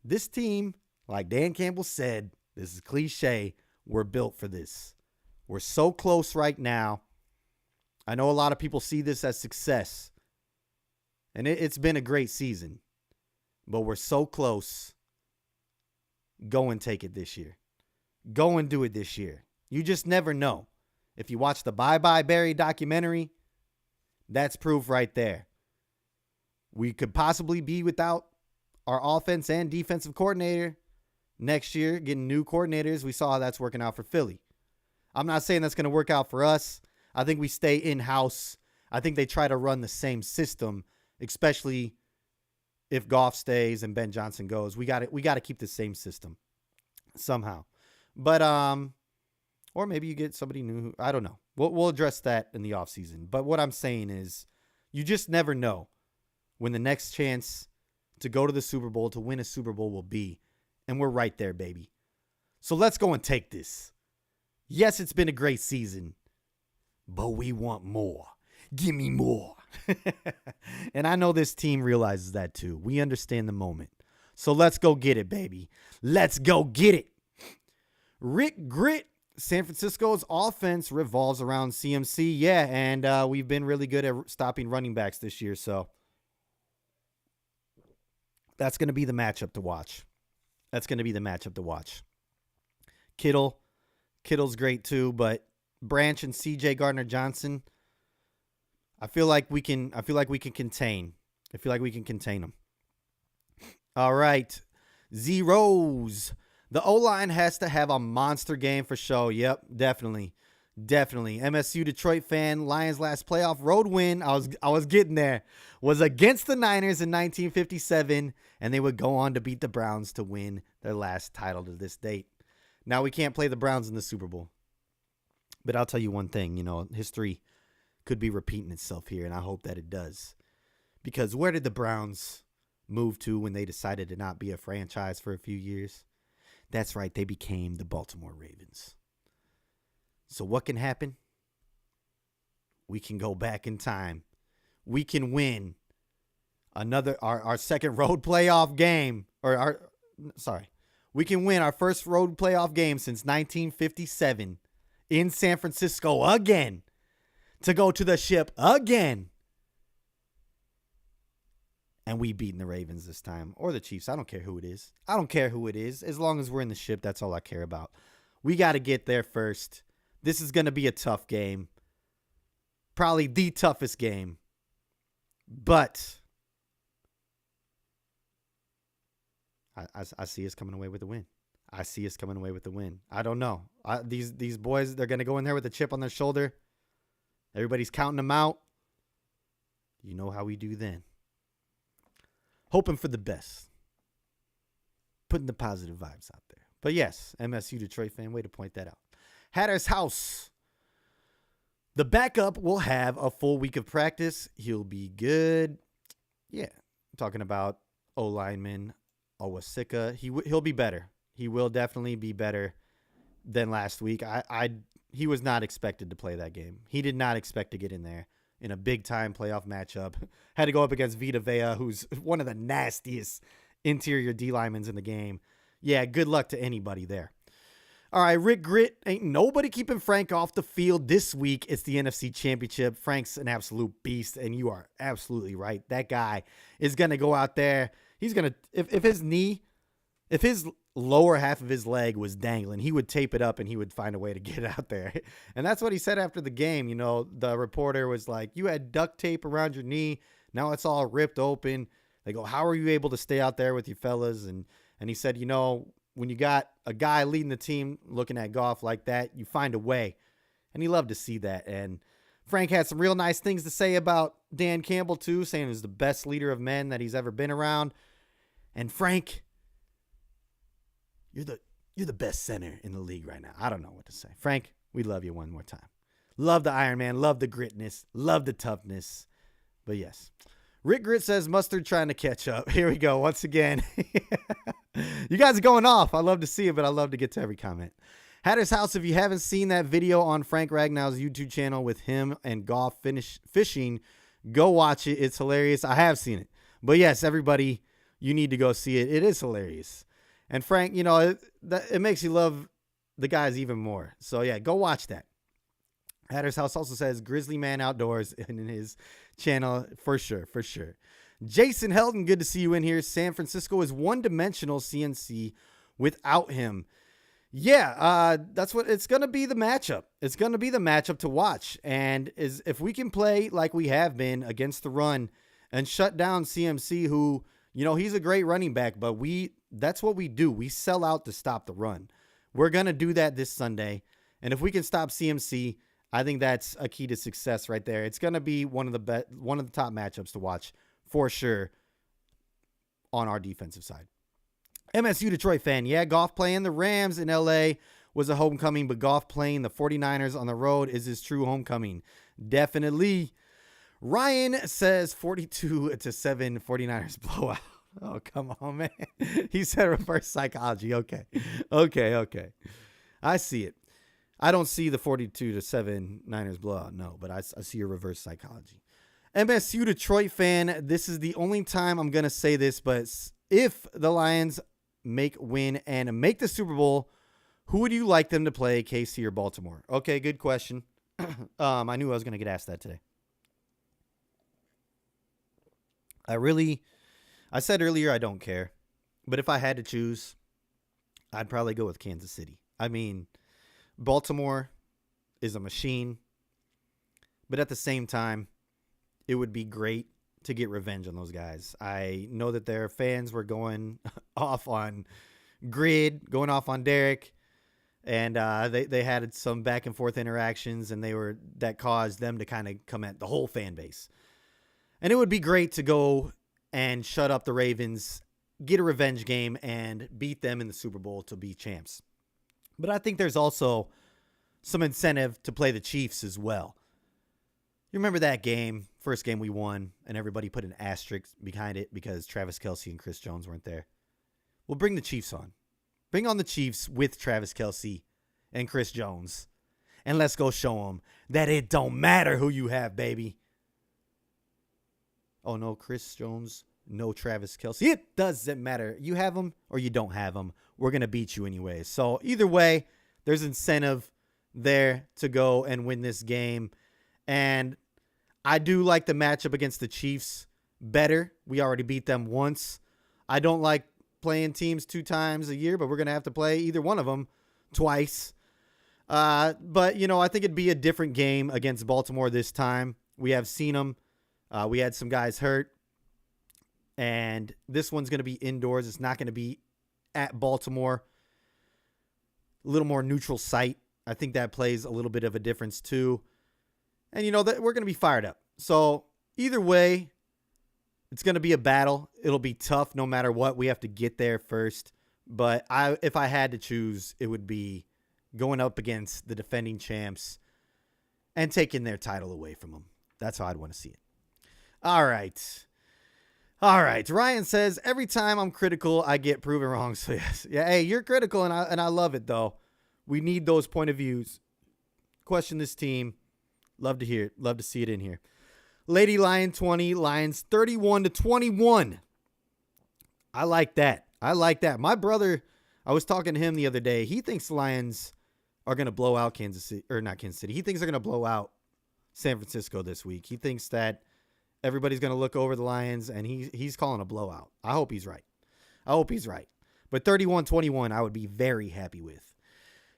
This team, like Dan Campbell said, this is cliche, we're built for this. We're so close right now. I know a lot of people see this as success. And it's been a great season. But we're so close. Go and take it this year. Go and do it this year. You just never know. If you watch the Bye Bye Barry documentary, that's proof right there. We could possibly be without our offense and defensive coordinator next year, getting new coordinators. We saw how that's working out for Philly. I'm not saying that's going to work out for us. I think we stay in-house. I think they try to run the same system, especially if Goff stays and Ben Johnson goes. We got to keep the same system somehow. But or maybe you get somebody new. I don't know. We'll address that in the offseason. But what I'm saying is you just never know when the next chance to go to the Super Bowl, to win a Super Bowl will be. And we're right there, baby. So let's go and take this. Yes, it's been a great season, but we want more. Give me more. And I know this team realizes that too. We understand the moment. So let's go get it, baby. Let's go get it. Rick Grit, San Francisco's offense revolves around CMC. Yeah, and we've been really good at stopping running backs this year. So that's going to be the matchup to watch. Kittle's great too, but Branch and CJ Gardner-Johnson, I feel like we can contain them. All right. Zeros. The O-line has to have a monster game for show. Yep, definitely. MSU Detroit fan, Lions' last playoff road win, I was getting there, was against the Niners in 1957, and they would go on to beat the Browns to win their last title to this date. Now we can't play the Browns in the Super Bowl. But I'll tell you one thing, history could be repeating itself here, and I hope that it does. Because where did the Browns move to when they decided to not be a franchise for a few years? That's right, they became the Baltimore Ravens. So what can happen? We can go back in time. We can win our second road playoff game. We can win our first road playoff game since 1957 in San Francisco again. To go to the ship again. And we beating the Ravens this time. Or the Chiefs. I don't care who it is. As long as we're in the ship, that's all I care about. We got to get there first. This is going to be a tough game. Probably the toughest game. But I see us coming away with the win. I don't know. These boys, they're going to go in there with a chip on their shoulder. Everybody's counting them out. You know how we do then. Hoping for the best. Putting the positive vibes out there. But yes, MSU Detroit fan, way to point that out. Hatter's House. The backup will have a full week of practice. He'll be good. Yeah, talking about O-lineman Owasika. He'll be better. He will definitely be better than last week. He was not expected to play that game. He did not expect to get in there in a big-time playoff matchup. Had to go up against Vita Vea, who's one of the nastiest interior D-linemen in the game. Yeah, good luck to anybody there. All right, Rick Grit, ain't nobody keeping Frank off the field this week. It's the NFC Championship. Frank's an absolute beast, and you are absolutely right. That guy is going to go out there. he's going to, if his lower half of his leg was dangling, he would tape it up and he would find a way to get it out there. And that's what he said after the game. You know, the reporter was like, you had duct tape around your knee. Now it's all ripped open. They go, how are you able to stay out there with your fellas? And he said, you know, when you got a guy leading the team looking at Goff like that, you find a way. And he loved to see that. And Frank had some real nice things to say about Dan Campbell too, saying he's the best leader of men that he's ever been around. And Frank, you're the best center in the league right now. I don't know what to say. Frank, we love you one more time. Love the Iron Man. Love the gritness. Love the toughness. But yes. Rick Grit says Mustard trying to catch up. Here we go. Once again. You guys are going off. I love to see it, but I love to get to every comment. Hatter's House, if you haven't seen that video on Frank Ragnow's YouTube channel with him and Goff fishing, go watch it. It's hilarious. I have seen it. But yes, everybody, you need to go see it. It is hilarious. And Frank, you know, it makes you love the guys even more. So yeah, go watch that. Hatter's House also says Grizzly Man Outdoors in his channel for sure, for sure. Jason Helton, good to see you in here. San Francisco is one-dimensional CNC without him. Yeah, that's what it's going to be, the matchup. It's going to be the matchup to watch. And if we can play like we have been against the run and shut down CMC, who, you know, he's a great running back, but that's what we do. We sell out to stop the run. We're going to do that this Sunday. And if we can stop CMC, I think that's a key to success right there. It's going to be one of the top matchups to watch for sure on our defensive side. MSU Detroit fan. Yeah, Goff playing the Rams in LA was a homecoming, but Goff playing the 49ers on the road is his true homecoming. Definitely. Ryan says 42-7 49ers blowout. Oh, come on, man. He said reverse psychology. Okay. I see it. I don't see the 42-7 Niners blowout, no, but I see a reverse psychology. MSU Detroit fan, this is the only time I'm going to say this, but if the Lions win and make the Super Bowl, who would you like them to play, KC or Baltimore? Okay, good question. I knew I was going to get asked that today. I said earlier I don't care, but if I had to choose, I'd probably go with Kansas City. I mean, Baltimore is a machine, but at the same time, it would be great to get revenge on those guys. I know that their fans were going off on Grid, going off on Derek, and they had some back and forth interactions, and that caused them to kind of come at the whole fan base. And it would be great to go and shut up the Ravens, get a revenge game, and beat them in the Super Bowl to be champs. But I think there's also some incentive to play the Chiefs as well. You remember that game, first game we won, and everybody put an asterisk behind it because Travis Kelce and Chris Jones weren't there. Well, bring the Chiefs on. Bring on the Chiefs with Travis Kelce and Chris Jones. And let's go show them that it don't matter who you have, baby. Oh, no, Chris Jones, no Travis Kelce. It doesn't matter. You have them or you don't have them. We're going to beat you anyway. So either way, there's incentive there to go and win this game. And I do like the matchup against the Chiefs better. We already beat them once. I don't like playing teams 2 times a year, but we're going to have to play either one of them twice. But, you know, I think it'd be a different game against Baltimore this time. We have seen them. We had some guys hurt. And this one's going to be indoors. It's not going to be at Baltimore. A little more neutral site. I think that plays a little bit of a difference too. And, you know, that we're going to be fired up. So either way, it's going to be a battle. It'll be tough no matter what. We have to get there first. But if I had to choose, it would be going up against the defending champs and taking their title away from them. That's how I'd want to see it. All right. Ryan says, every time I'm critical, I get proven wrong. So yes. Yeah. Hey, you're critical and I love it though. We need those point of views. Question this team. Love to hear it. Love to see it in here. Lady Lion 20, Lions 31-21. I like that. My brother, I was talking to him the other day. He thinks Lions are going to blow out Kansas City, or not Kansas City. He thinks they're going to blow out San Francisco this week. He thinks that everybody's going to look over the Lions, and he's calling a blowout. I hope he's right. But 31-21, I would be very happy with.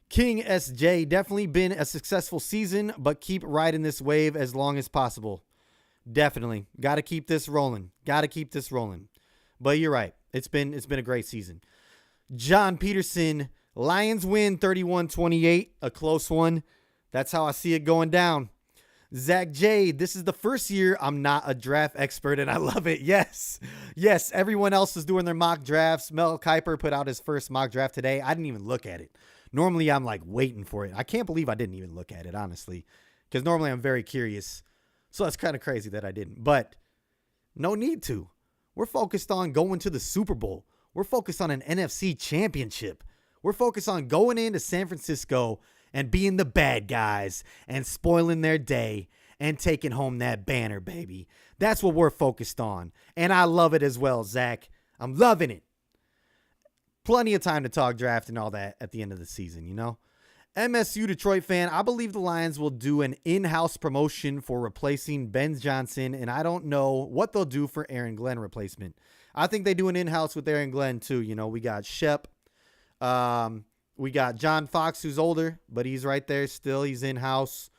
King SJ, definitely been a successful season, but keep riding this wave as long as possible. Definitely. Got to keep this rolling. But you're right. It's been a great season. John Peterson, Lions win 31-28, a close one. That's how I see it going down. Zach J, this is the first year I'm not a draft expert, and I love it. Yes, everyone else is doing their mock drafts. Mel Kiper put out his first mock draft today. I didn't even look at it. Normally, I'm like waiting for it. I can't believe I didn't even look at it, honestly, because normally I'm very curious. So that's kind of crazy that I didn't, but no need to. We're focused on going to the Super Bowl. We're focused on an NFC championship. We're focused on going into San Francisco and being the bad guys and spoiling their day and taking home that banner, baby. That's what we're focused on. And I love it as well, Zach. I'm loving it. Plenty of time to talk draft and all that at the end of the season, you know? MSU Detroit fan, I believe the Lions will do an in-house promotion for replacing Ben Johnson, and I don't know what they'll do for Aaron Glenn replacement. I think they do an in-house with Aaron Glenn too. You know, we got Shep. We got John Fox, who's older, but he's right there still. He's in-house.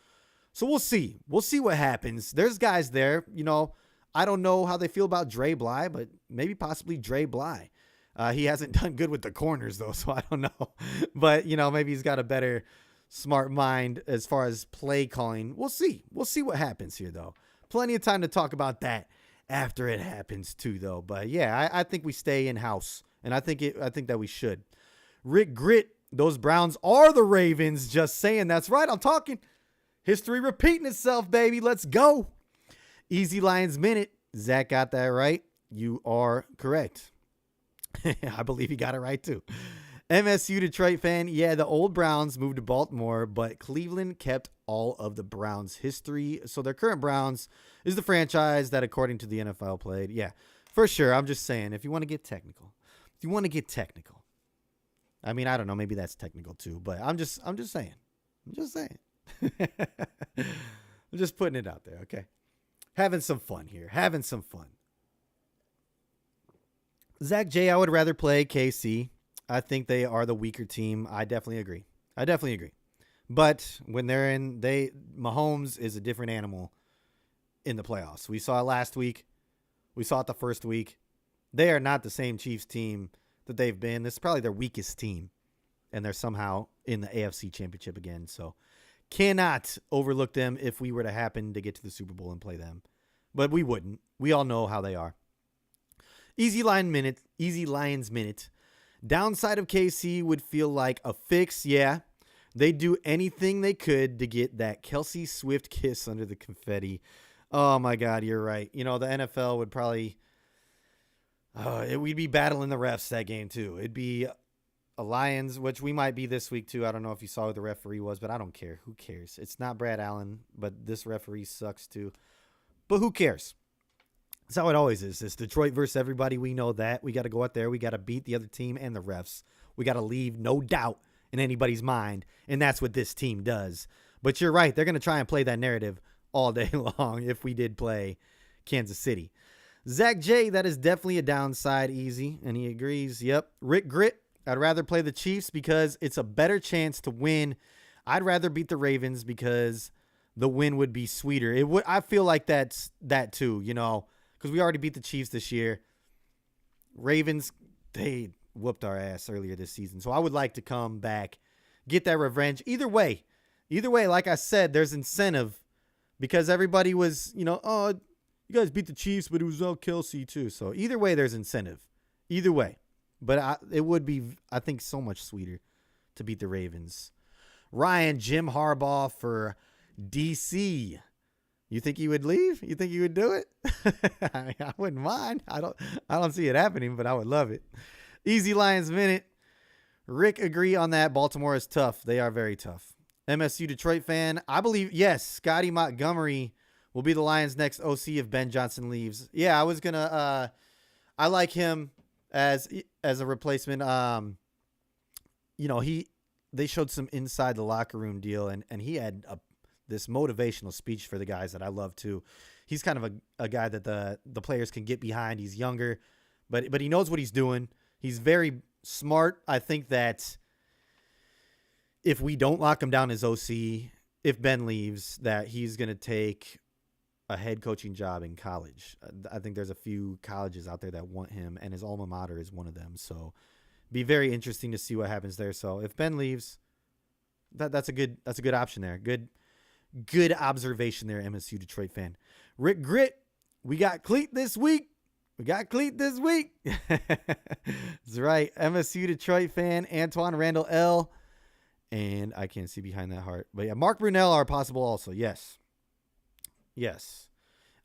So we'll see. We'll see what happens. There's guys there. You know, I don't know how they feel about Dre Bly, but maybe possibly Dre Bly. He hasn't done good with the corners, though, so I don't know. But, you know, maybe he's got a better smart mind as far as play calling. We'll see. We'll see what happens here, though. Plenty of time to talk about that after it happens, too, though. But, yeah, I think we stay in-house, and I think that we should. Rick Grit, those Browns are the Ravens. Just saying. That's right. I'm talking. History repeating itself, baby. Let's go. Easy Lions Minute. Zach got that right. You are correct. I believe he got it right, too. MSU Detroit fan. Yeah, the old Browns moved to Baltimore, but Cleveland kept all of the Browns' history. So their current Browns is the franchise that, according to the NFL, played. Yeah, for sure. I'm just saying, if you want to get technical. I mean, I don't know. Maybe that's technical, too. But I'm just saying. I'm just putting it out there, okay? Having some fun here. Zach J, I would rather play KC. I think they are the weaker team. I definitely agree. But when Mahomes is a different animal in the playoffs. We saw it last week. We saw it the first week. They are not the same Chiefs team that they've been. This is probably their weakest team. And they're somehow in the AFC Championship again. So cannot overlook them if we were to happen to get to the Super Bowl and play them. But we wouldn't. We all know how they are. Easy Lions Minute. Downside of KC would feel like a fix. Yeah, they'd do anything they could to get that Kelsey Swift kiss under the confetti. Oh, my God, you're right. You know, the NFL would probably we'd be battling the refs that game, too. It'd be a Lions, which we might be this week, too. I don't know if you saw who the referee was, but I don't care. Who cares? It's not Brad Allen, but this referee sucks, too. But who cares? That's how it always is. It's Detroit versus everybody. We know that. We got to go out there. We got to beat the other team and the refs. We got to leave no doubt in anybody's mind, and that's what this team does. But you're right. They're going to try and play that narrative all day long if we did play Kansas City. Zach J, that is definitely a downside, easy, and he agrees. Yep. Rick Grit, I'd rather play the Chiefs because it's a better chance to win. I'd rather beat the Ravens because the win would be sweeter. It would. I feel like that's that too, you know. Because we already beat the Chiefs this year. Ravens, they whooped our ass earlier this season. So I would like to come back, get that revenge. Either way, like I said, there's incentive. Because everybody was, you know, oh, you guys beat the Chiefs, but it was all Kelsey too. So either way, there's incentive. Either way. But it would be, I think, so much sweeter to beat the Ravens. Ryan, Jim Harbaugh for DC. You think he would leave? You think he would do it? I wouldn't mind. I don't see it happening, but I would love it. Easy Lions Minute. Rick, agree on that. Baltimore is tough. They are very tough. MSU Detroit fan. I believe, yes, Scotty Montgomery will be the Lions' next OC if Ben Johnson leaves. Yeah, I was going to, I like him as a replacement. You know, they showed some inside the locker room deal, and he had this motivational speech for the guys that I love too. he's kind of a guy that the players can get behind. He's younger, but he knows what he's doing. He's very smart. I think that if we don't lock him down as OC, if Ben leaves, that he's going to take a head coaching job in college. I think there's a few colleges out there that want him, and his alma mater is one of them. So be very interesting to see what happens there. So if Ben leaves, that's a good option there. Good observation there, MSU Detroit fan. Rick Grit, we got Cleat this week. That's right. MSU Detroit fan, Antoine Randall L. And I can't see behind that heart. But yeah, Mark Brunell are possible also. Yes.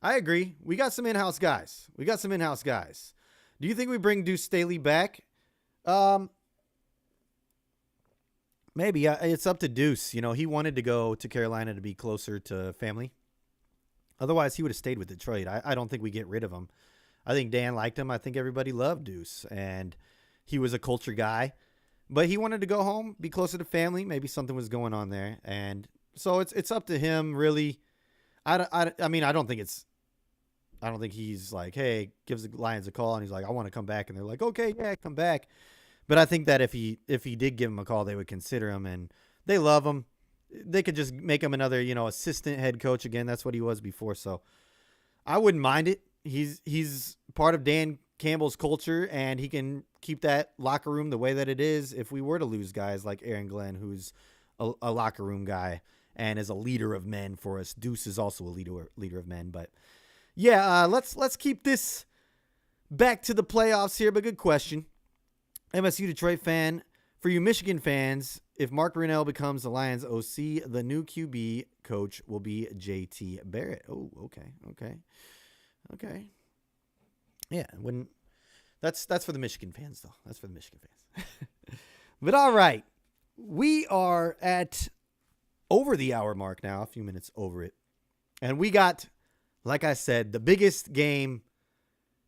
I agree. We got some in-house guys. Do you think we bring Deuce Staley back? Maybe. It's up to Deuce. He wanted to go to Carolina to be closer to family. Otherwise, he would have stayed with Detroit. I don't think we get rid of him. I think Dan liked him. I think everybody loved Deuce. And he was a culture guy. But he wanted to go home, be closer to family. Maybe something was going on there. And so it's up to him, really. I don't think he's like, hey, gives the Lions a call. And he's like, I want to come back. And they're like, okay, yeah, come back. But I think that if he did give him a call, they would consider him. And they love him. They could just make him another, assistant head coach again. That's what he was before. So I wouldn't mind it. He's part of Dan Campbell's culture, and he can keep that locker room the way that it is if we were to lose guys like Aaron Glenn, who's a locker room guy and is a leader of men for us. Deuce is also a leader of men. But yeah, let's keep this back to the playoffs here. But good question. MSU Detroit fan, for you Michigan fans, if Mark Brunell becomes the Lions OC, the new QB coach will be JT Barrett. Oh, okay. Yeah, that's for the Michigan fans, though. That's for the Michigan fans. But all right, we are at over the hour mark now, a few minutes over it. And we got, like I said, the biggest game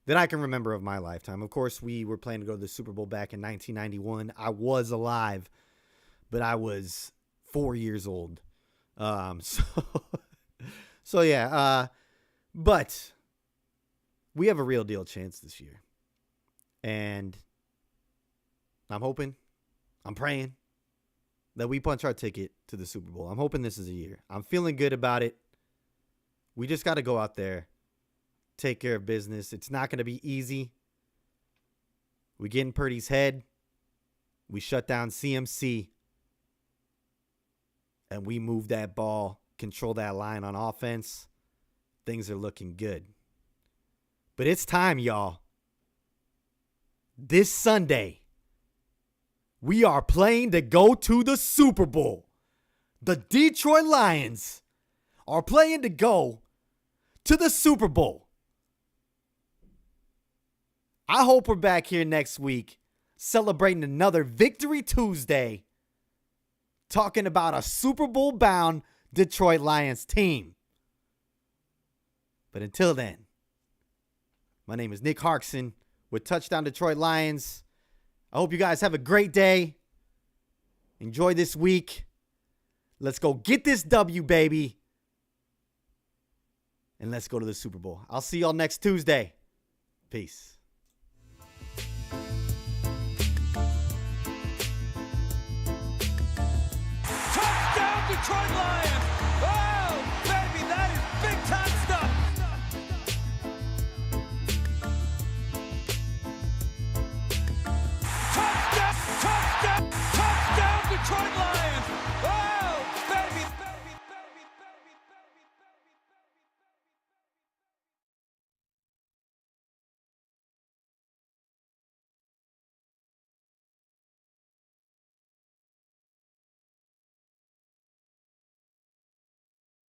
that I can remember of my lifetime. Of course, we were planning to go to the Super Bowl back in 1991. I was alive, but I was 4 years old. So yeah. But we have a real deal chance this year. And I'm hoping, I'm praying that we punch our ticket to the Super Bowl. I'm hoping this is a year. I'm feeling good about it. We just got to go out there, take care of business. It's not going to be easy. We get in Purdy's head. We shut down CMC. And we move that ball, control that line on offense. Things are looking good. But it's time, y'all. This Sunday, we are playing to go to the Super Bowl. The Detroit Lions are playing to go to the Super Bowl. I hope we're back here next week celebrating another Victory Tuesday, talking about a Super Bowl bound Detroit Lions team. But until then, my name is Nick Harkson with Touchdown Detroit Lions. I hope you guys have a great day. Enjoy this week. Let's go get this W, baby. And let's go to the Super Bowl. I'll see y'all next Tuesday. Peace. Touchdown Detroit Lions! Oh, baby, that is big time stuff! Touchdown Detroit Lions!